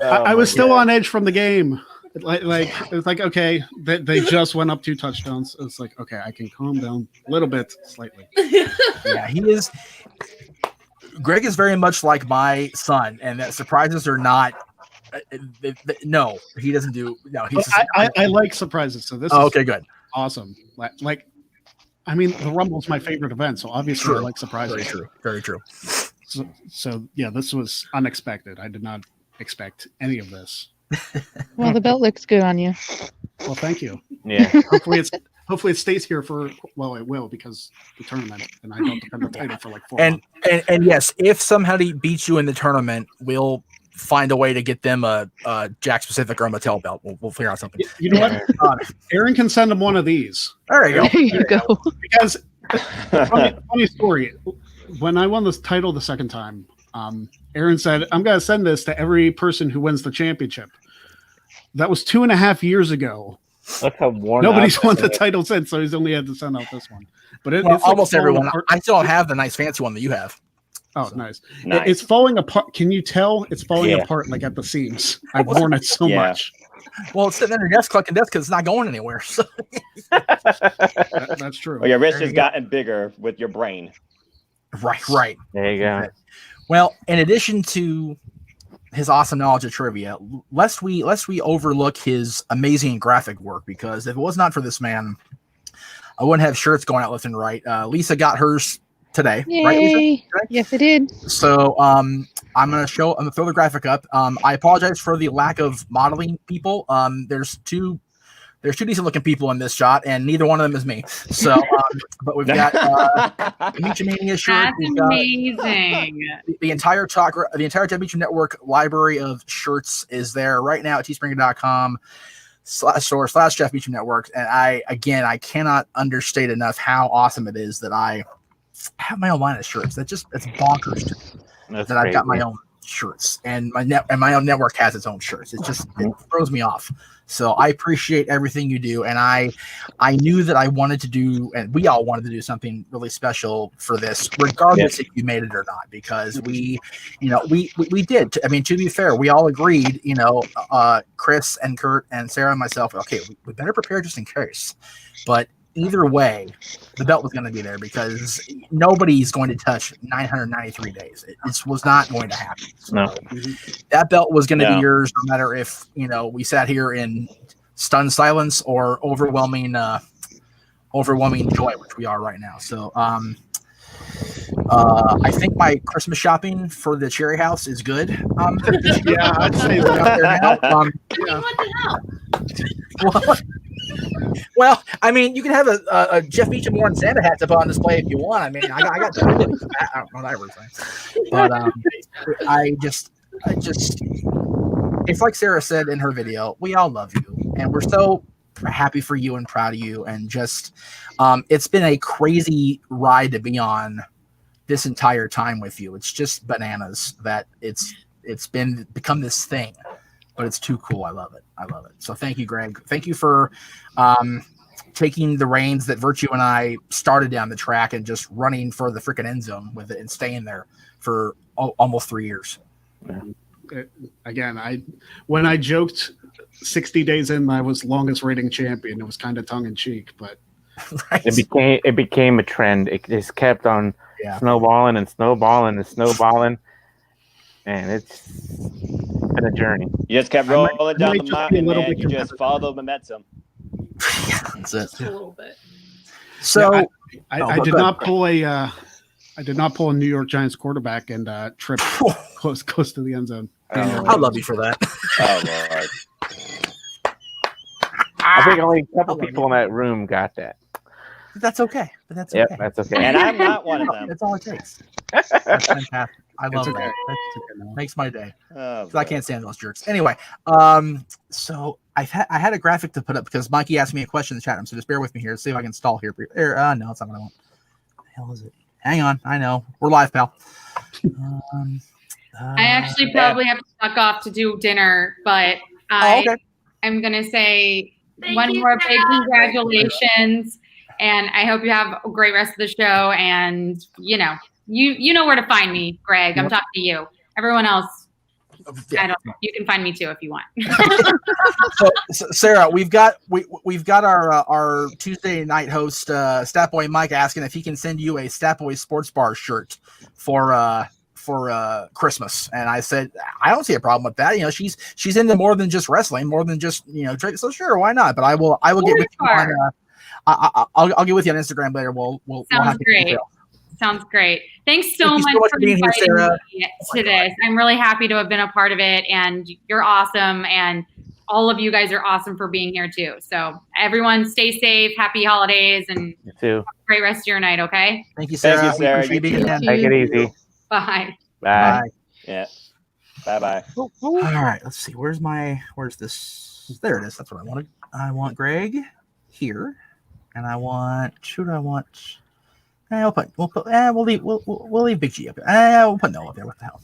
I was still on edge from the game. Like it's like, okay, they just went up 2 touchdowns. It's like, okay, I can calm down a little bit, slightly. Yeah, he is. Greg is very much like my son, and that surprises are not. No, he doesn't do. No, he's. I like surprises, so this. Oh, is okay, good, awesome. Like, I mean, the Rumble's my favorite event, so obviously I like surprises. Very true. Very true. So yeah, this was unexpected. I did not expect any of this. Well, the belt looks good on you. Well, thank you. Yeah. Hopefully it stays here for, well, it will, because the tournament, and I don't defend the title for like 4 months. And yes, if somebody beats you in the tournament, we'll find a way to get them a Jack Pacific or a Mattel belt. We'll figure out something. You know what? Aaron can send him one of these. There you go. There you go. Because funny story. When I won this title the second time, Aaron said, I'm going to send this to every person who wins the championship. That was 2.5 years ago. Look how worn Nobody's out won that the is. title since, so he's only had to send out this one. But Well, it's like almost falling everyone. apart. I still don't have the nice fancy one that you have. Oh, nice. Nice. It's falling apart. Can you tell? It's falling Yeah. apart like at the seams. I've worn it so Yeah. much. Well, it's sitting on your desk collecting dust because it's not going anywhere. So That's true. Well, your wrist There has you go. gotten bigger with your brain. right. There you go. Well, in addition to his awesome knowledge of trivia, lest we overlook his amazing graphic work, because if it was not for this man, I wouldn't have shirts going out left and right. Lisa got hers today, right, Lisa? Yay. Yes, I did. So I'm gonna throw the graphic up. I apologize for the lack of modeling people. There's two decent looking people in this shot, and neither one of them is me. So, but we've got Demetrius Mania shirt. That's We've got amazing. the entire Demetrius Network library of shirts is there right now at teespring.com/store/Jeff Beecham Network. And I cannot understate enough how awesome it is that I have my own line of shirts. It's bonkers to me that I've got my own shirts, and my own network has its own shirts. It throws me off. So I appreciate everything you do, and I knew that I wanted to do, and we all wanted to do something really special for this, regardless if you made it or not, because we did. I mean, to be fair, we all agreed. Chris and Kurt and Sarah and myself. Okay, we better prepare just in case. But either way, the belt was going to be there because nobody's going to touch 993 days. It was not going to happen. So No. that belt was going to be yours, no matter if we sat here in stunned silence or overwhelming joy, which we are right now. So I think my Christmas shopping for the Cherry House is good. Yeah, I'd say that. Well, I mean, you can have a Jeff Beecham wearing Santa hat to put on display if you want. I mean, I got I don't know what I was saying, but I just, it's like Sarah said in her video. We all love you, and we're so happy for you and proud of you. And just, it's been a crazy ride to be on this entire time with you. It's just bananas that it's become this thing. But it's too cool. I love it. So thank you, Greg. Thank you for taking the reins that Virtue and I started down the track and just running for the freaking end zone with it and staying there for almost 3 years. Again, when I joked 60 days in, I was longest rating champion. It was kind of tongue in cheek, but it became a trend. It just kept on snowballing and snowballing and snowballing, and it's been a journey. You just kept rolling down the mountain, man. You just follow the momentum. That's it. A little bit. So I did not pull a New York Giants quarterback and trip close to the end zone. I love you for that. Oh Lord. I think only a couple people in that room got that. That's okay. But that's Yep, okay. that's okay. And I'm not one of them. That's all it takes. That's fantastic. I love okay. that. That makes my day. Oh, I can't stand those jerks. Anyway, so I had a graphic to put up because Mikey asked me a question in the chat room. So just bear with me here. See if I can stall here. No, it's not what I want. What the hell is it? Hang on. I know. We're live, pal. I actually probably have to duck off to do dinner, but I'm going to say one more big congratulations. And I hope you have a great rest of the show. And, you know where to find me, Greg. I'm talking to you. Everyone else, I don't know. You can find me too if you want. So Sarah, we've got our Tuesday night host, Statboy Mike, asking if he can send you a Statboy Sports Bar shirt for Christmas. And I said, I don't see a problem with that. She's into more than just wrestling, more than just trade. So sure, why not? But I will get with you on. I'll get with you on Instagram later. We'll Sounds great. Sounds great. Thanks so much for being here, Sarah. Me to this. I'm really happy to have been a part of it, and you're awesome. And all of you guys are awesome for being here too. So everyone, stay safe. Happy holidays, and you too. Have a great rest of your night. Okay. Thank you, Sarah. Thank you, Sarah. We appreciate Take it easy. Bye. Bye. Yeah. Bye. All right. Let's see. Where's this? There it is. That's what I wanted. I want Greg here. And I want, We'll leave Big G up there. We'll put Noah up there. What the hell?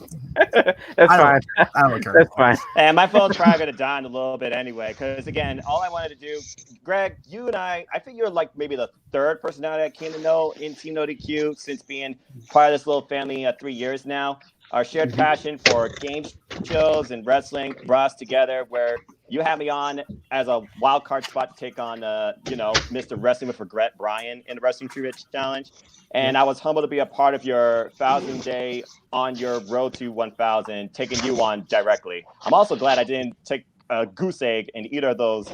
That's fine. I don't care. That's fine. And my phone's probably going to die in a little bit anyway. Because again, all I wanted to do, Greg, you and I think you're like maybe the third personality I came to know in Team NoDQ since being part of this little family 3 years now. Our shared passion for game shows and wrestling brought us together, where you had me on as a wild card spot to take on, Mr. Wrestling with Regret, Brian, in the Wrestling Trivia Challenge. And I was humbled to be a part of your 1,000 day on your road to 1,000, taking you on directly. I'm also glad I didn't take a goose egg in either of those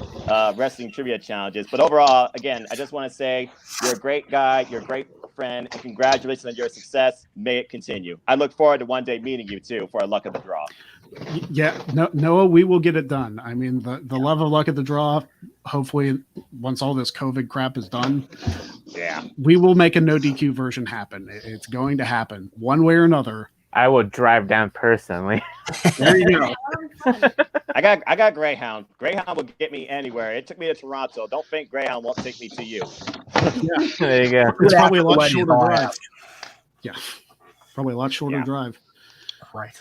wrestling trivia challenges. But overall, again, I just want to say you're a great guy, you're a great friend, and congratulations on your success. May it continue. I look forward to one day meeting you too for a luck of the draw. Yeah, Noah, we will get it done. I mean, the love of luck of the draw, hopefully once all this COVID crap is done, we will make a no DQ version happen. It's going to happen one way or another. I will drive down personally. There you go. I got Greyhound. Greyhound will get me anywhere. It took me to Toronto. Don't think Greyhound won't take me to you. Yeah. There you go. It's probably a lot shorter drive. Yeah, probably a lot shorter drive. Right.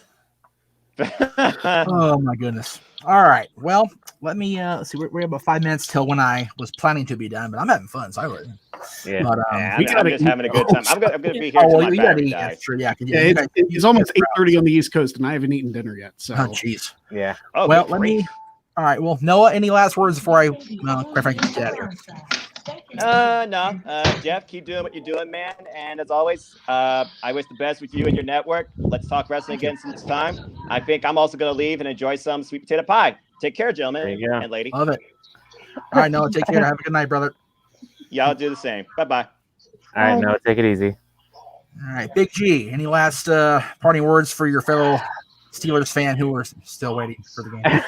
Oh my goodness. All right. Well, let me see. We're about 5 minutes till when I was planning to be done, but I'm having fun, so I would. Yeah. But, I'm just having a good time. I'm gonna be here till my battery dies. Sure, it's almost 8:30 on the East Coast, and I haven't eaten dinner yet. So, oh jeez. Yeah. Oh, well, let me. All right. Well, Noah, any last words before I, quite frankly, get out of here? No. Jeff, keep doing what you're doing, man. And as always, I wish the best with you and your network. Let's talk wrestling again sometime. I think I'm also going to leave and enjoy some sweet potato pie. Take care, gentlemen and lady. Love it. All right, Noah, take care. Have a good night, brother. Y'all do the same. Bye-bye. All right, Noah, take it easy. All right, Big G, any last parting words for your fellow Steelers fan who are still waiting for the game?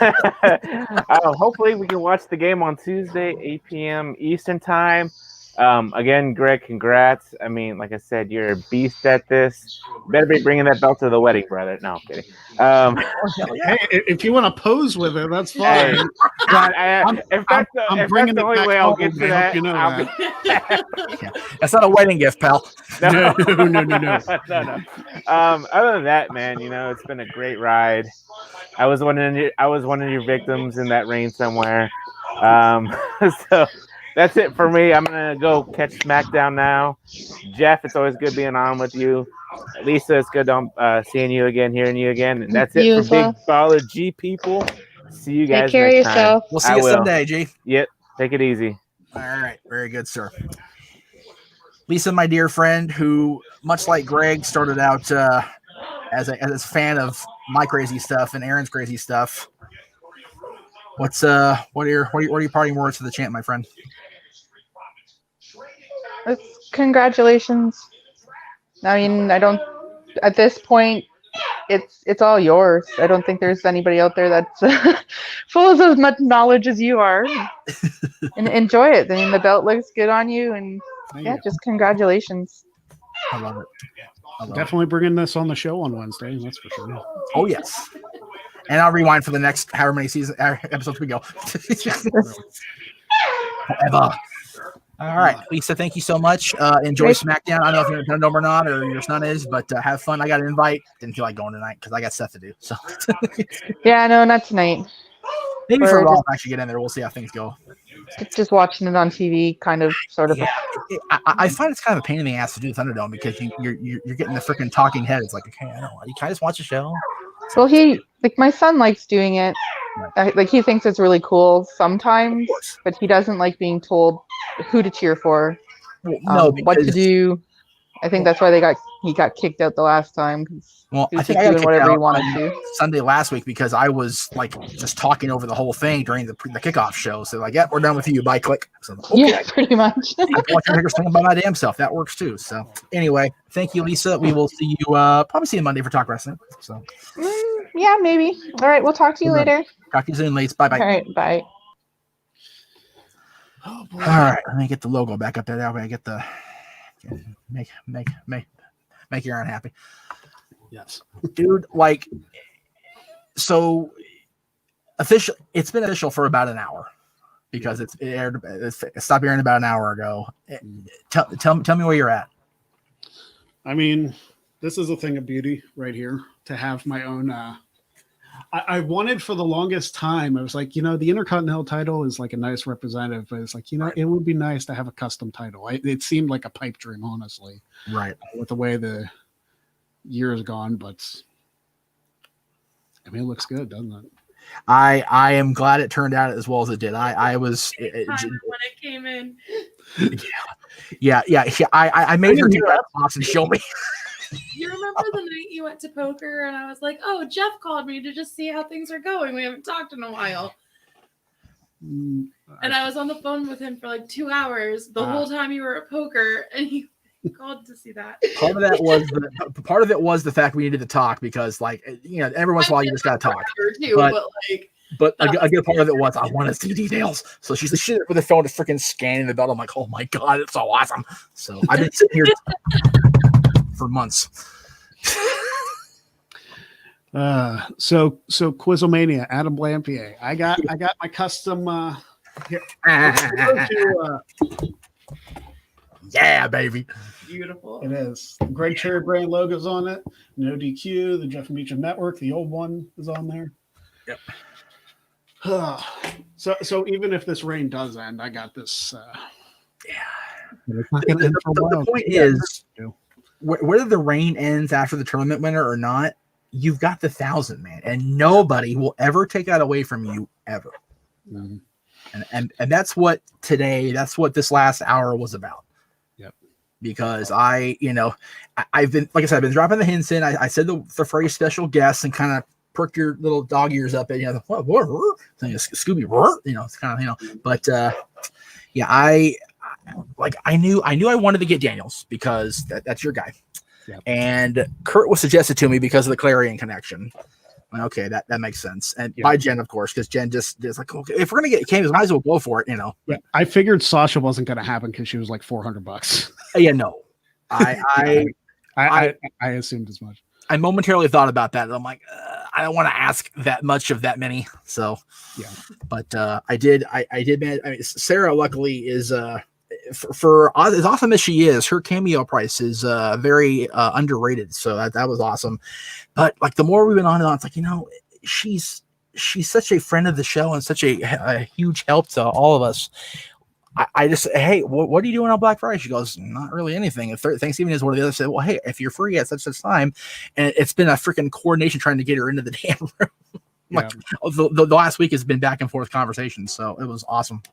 Hopefully we can watch the game on Tuesday, 8 p.m. Eastern time. Again, Greg, congrats. I mean, like I said, you're a beast at this. Better be bringing that belt to the wedding, brother. No, I'm kidding. Hey, if you want to pose with it, that's fine. If that's the only way I'll get to that, you know that's not a wedding gift, pal. No. No. Other than that, man, it's been a great ride. I was one of your victims in that rain somewhere. So that's it for me. I'm gonna go catch SmackDown now. Jeff, it's always good being on with you. Lisa, it's good seeing you again, hearing you again. And that's it for Big Baller G people. See you guys. Take care of next time. yourself. We'll see you someday, G. Yep. Take it easy. All right. Very good, sir. Lisa, my dear friend, who, much like Greg, started out as a fan of my crazy stuff and Aaron's crazy stuff. What are your parting words for the champ, my friend? Congratulations. I mean, I don't. At this point, it's all yours. I don't think there's anybody out there that's full of as much knowledge as you are. And enjoy it. I mean, the belt looks good on you, and just congratulations. I love it. Definitely bringing this on the show on Wednesday. That's for sure. Oh yes. And I'll rewind for the next however many episodes we go. Forever. All right, Lisa, thank you so much. Enjoy SmackDown. I don't know if you're going to come or not, or your son is, but have fun. I got an invite. Didn't feel like going tonight because I got stuff to do. So Yeah, no, not tonight. maybe for Raw, I'll actually get in there. We'll see how things go. Just watching it on TV, sort of. Yeah, I find it's kind of a pain in the ass to do Thunderdome because you're getting the freaking talking head. It's like, okay, I don't know. You kind of just watch the show. Well, my son likes doing it. He thinks it's really cool sometimes, but he doesn't like being told who to cheer for, what to do. I think that's why he got kicked out the last time. Well, he was I think just I got doing kicked whatever he out wanted on to. Sunday last week because I was just talking over the whole thing during the kickoff show. So we're done with you. Bye, click. So, okay. Yeah, pretty much. I want to stand by my damn self. That works too. So anyway, thank you, Lisa. We will see you probably see you Monday for Talk Wrestling. So Yeah, maybe. All right, we'll talk to you later. Talk to you soon, ladies. Bye. All right, bye. All right, let me get the logo back up there. That way I get the make Aaron happy. Yes, dude. So official. It's been official for about an hour because it stopped airing about an hour ago. Tell me where you're at. I mean, this is a thing of beauty right here to have my own. I wanted for the longest time. I was like, the Intercontinental title is like a nice representative, but it's like, it would be nice to have a custom title. It seemed like a pipe dream, honestly. Right. With the way the year has gone, but I mean, it looks good, doesn't it? I am glad it turned out as well as it did. I was when it came in. Yeah. I made her do that box and show me. You remember the night you went to poker and I was like, oh, Jeff called me to just see how things are going. We haven't talked in a while. And I was on the phone with him for like 2 hours the whole time you were at poker, and he called to see that. Part of it was the fact we needed to talk because, like, every once in a while you just gotta talk. Too, but a good part of it was I want to see details. So she's shit with the phone to freaking scanning the belt. I'm like, oh my god, it's so awesome. So I've been sitting here for months. So Quizlemania, Adam Blampier. I got my custom here. Yeah, baby. Beautiful. It is. The Greg Cherry brand logo's on it. NoDQ, the Jeff Meacham Network, the old one is on there. Yep. So even if this reign does end, I got this. The point is, whether the reign ends after the tournament winner or not, you've got the 1,000, man, and nobody will ever take that away from you ever. Mm-hmm. And that's what this last hour was about. Yep. Because I've been, like I said, I've been dropping the hints in. I said the phrase special guest and kind of perk your little dog ears up and Scooby, it's kind of, but I knew I wanted to get Daniels because that's your guy. Yep. And Kurt was suggested to me because of the Clarion connection. Okay, that makes sense. And by Jen, of course, because Jen just like, okay, if we're gonna get Camus, might as well go for it, Yeah, I figured Sasha wasn't gonna happen because she was like $400. Yeah, no. I assumed as much. I momentarily thought about that. And I'm like, I don't want to ask that much of that many. So yeah, but I did, man. I mean, Sarah luckily is for as awesome as she is, her cameo price is very underrated. So that was awesome. But like the more we've been on and on, it's like, she's such a friend of the show and such a huge help to all of us. I just, hey, what are you doing on Black Friday? She goes, not really anything. If Thanksgiving is one of the others said, well, hey, if you're free at such time, and it's been a freaking coordination trying to get her into the damn room. Like the last week has been back and forth conversations, so it was awesome.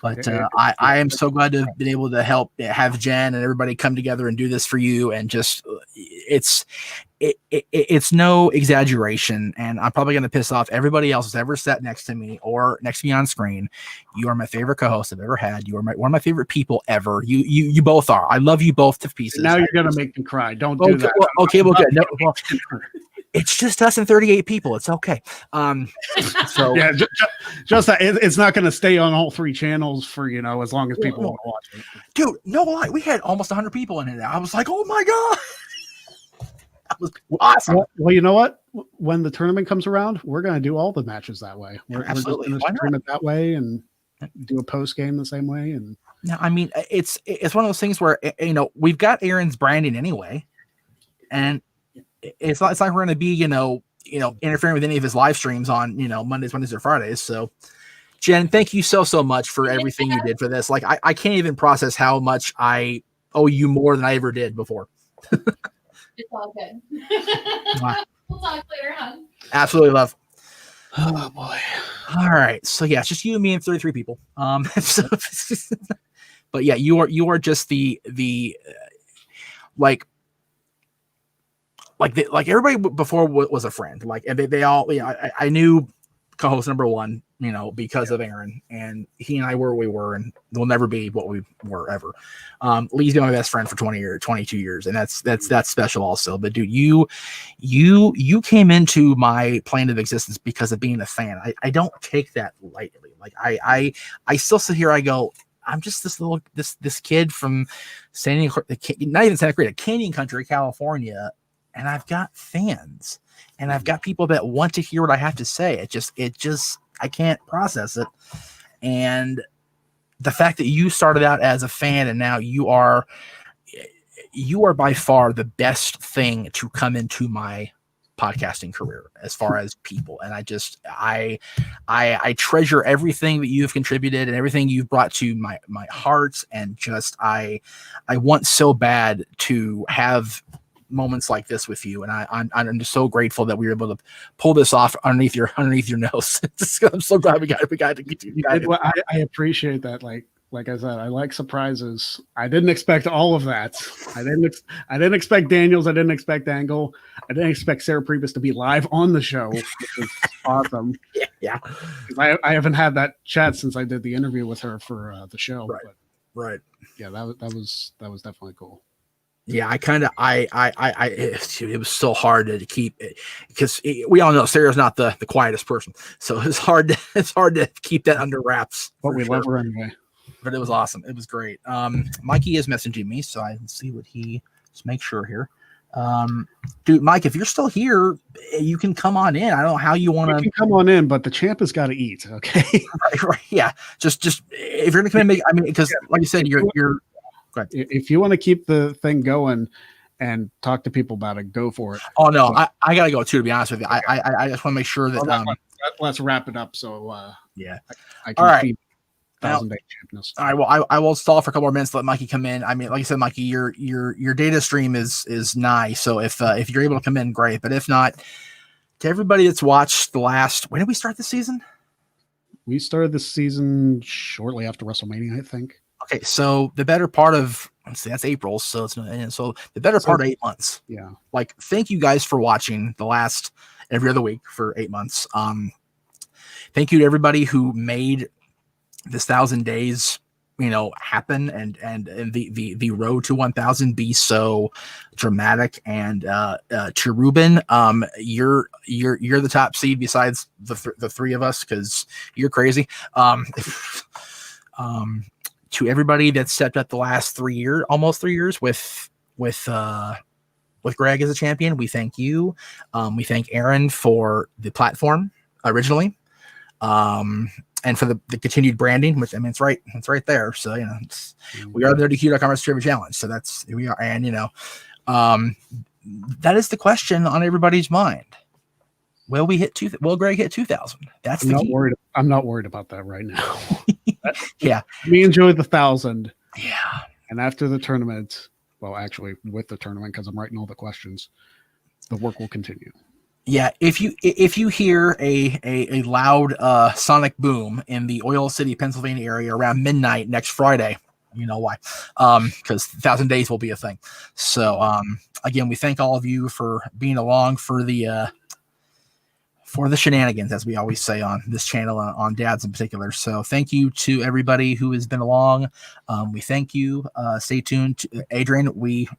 But I am so glad to have been able to help have Jen and everybody come together and do this for you. And just it's no exaggeration. And I'm probably going to piss off everybody else who's ever sat next to me or next to me on screen. You are my favorite co-host I've ever had. You are one of my favorite people ever. You both are. I love you both to pieces. Now you're going to make me cry. Don't do that. Well, good. No, well, it's just us and 38 people. It's okay. So yeah, just that it's not going to stay on all 3 channels for as long as people want to watch it. Dude, no lie, we had almost 100 people in it. I was like, oh my god, that was awesome. Well, you know what? When the tournament comes around, we're going to do all the matches that way. We're just going to stream it that way and do a post game the same way. And no, I mean, it's one of those things where we've got Aaron's branding anyway, and it's like we're going to be interfering with any of his live streams on Mondays, Wednesdays, or Fridays. So Jen, thank you so much for everything you did for this. Like I can't even process how much I owe you more than I ever did before. It's all good. We'll talk later, hon. Absolutely, love. Oh boy. All right. So yeah, it's just you and me and 33 people. But yeah, you are just the like everybody before was a friend. Like, and they all, I knew co-host number 1, because of Aaron, and he and I were we were, and we'll never be what we were ever. Lee's been my best friend for 22 years, and that's special also. But dude, you came into my plane of existence because of being a fan. I don't take that lightly. Like I still sit here. I go, I'm just this kid from not even Santa Clarita, Canyon Country, California. And I've got fans, and I've got people that want to hear what I have to say. It just, I can't process it. And the fact that you started out as a fan and now you are you are by far the best thing to come into my podcasting career as far as people. And I treasure everything that you've contributed and everything you've brought to my heart. And just, I want so bad to have moments like this with you. And I'm just so grateful that we were able to pull this off underneath your nose. I'm so glad we got to get you. I appreciate that. Like I said, I like surprises. I didn't expect all of that. I didn't expect Daniels. I didn't expect Angle. I didn't expect Sarah Pribis to be live on the show, which is awesome. Yeah. I haven't had that chat since I did the interview with her for the show. Right. But right. Yeah, that was definitely cool. Yeah, it was so hard to keep it because we all know Sarah's not the quietest person, so it's hard to keep that under wraps. But we love her anyway. But it was awesome. It was great. Mikey is messaging me, so I can see what just make sure here. Dude, Mike, if you're still here, you can come on in. I don't know how you want to. You can come on in, but the champ has got to eat. Okay. right. Yeah. Just if you're gonna come in, because like you said, you're. Go ahead. If you want to keep the thing going and talk to people about it, go for it. Oh no, I gotta go too. To be honest with you, I just want to make sure that. Let's wrap it up. So yeah. I can all right. feed 1,000-day championess. All right. Well, I will stall for a couple more minutes to let Mikey come in. I mean, like I said, Mikey, your data stream is nice. So if you're able to come in, great. But if not, to everybody that's watched when did we start the season? We started the season shortly after WrestleMania, I think. Okay, so the better part of that's April, so the better part of 8 months. Yeah. Like, thank you guys for watching the last every other week for 8 months. Thank you to everybody who made this 1,000 days, happen and the road to 1,000 be so dramatic. And to Ruben, you're the top seed besides the three of us because you're crazy. To everybody that stepped up the last almost 3 years with Greg as a champion, we thank you. We thank Aaron for the platform originally. And for the continued branding, which it's right there. So we are the NoDQ.com Wrestling Trivia Challenge. So that's who we are, and that is the question on everybody's mind. Will we hit Will Greg hit 2,000? That's the key. I'm not worried about that right now. Yeah, we enjoyed the 1,000. Yeah, and after the tournament, well, actually with the tournament, because I'm writing all the questions, the work will continue. Yeah, if you hear a loud sonic boom in the Oil City, Pennsylvania area around midnight next Friday, you know why? Because 1,000 days will be a thing. So again, we thank all of you for being along for the shenanigans, as we always say on this channel, on dads in particular. So thank you to everybody who has been along. We thank you. Stay tuned, Adrian. We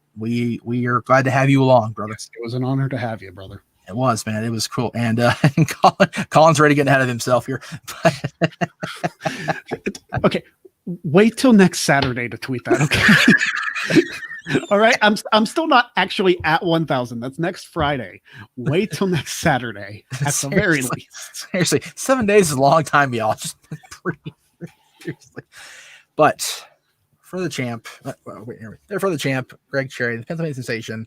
are glad to have you along, brother. Yes, it was an honor to have you, brother. It was, man. It was cool. And Colin's ready to get ahead of himself here. Okay. Wait till next Saturday to tweet that. Okay. All right. I'm still not actually at 1,000. That's next Friday. Wait till next Saturday at the very least. Seriously, 7 days is a long time, y'all. Just pretty seriously. But for the champ, Greg Cherry, the Pennsylvania Sensation,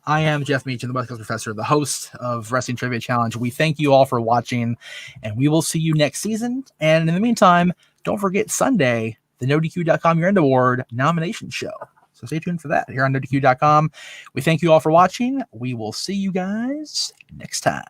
I am Jeff Meacham, the West Coast Professor, the host of Wrestling Trivia Challenge. We thank you all for watching, and we will see you next season. And in the meantime, don't forget Sunday, the NoDQ.com Year End Award nomination show. So stay tuned for that here on NoDQ.com. We thank you all for watching. We will see you guys next time.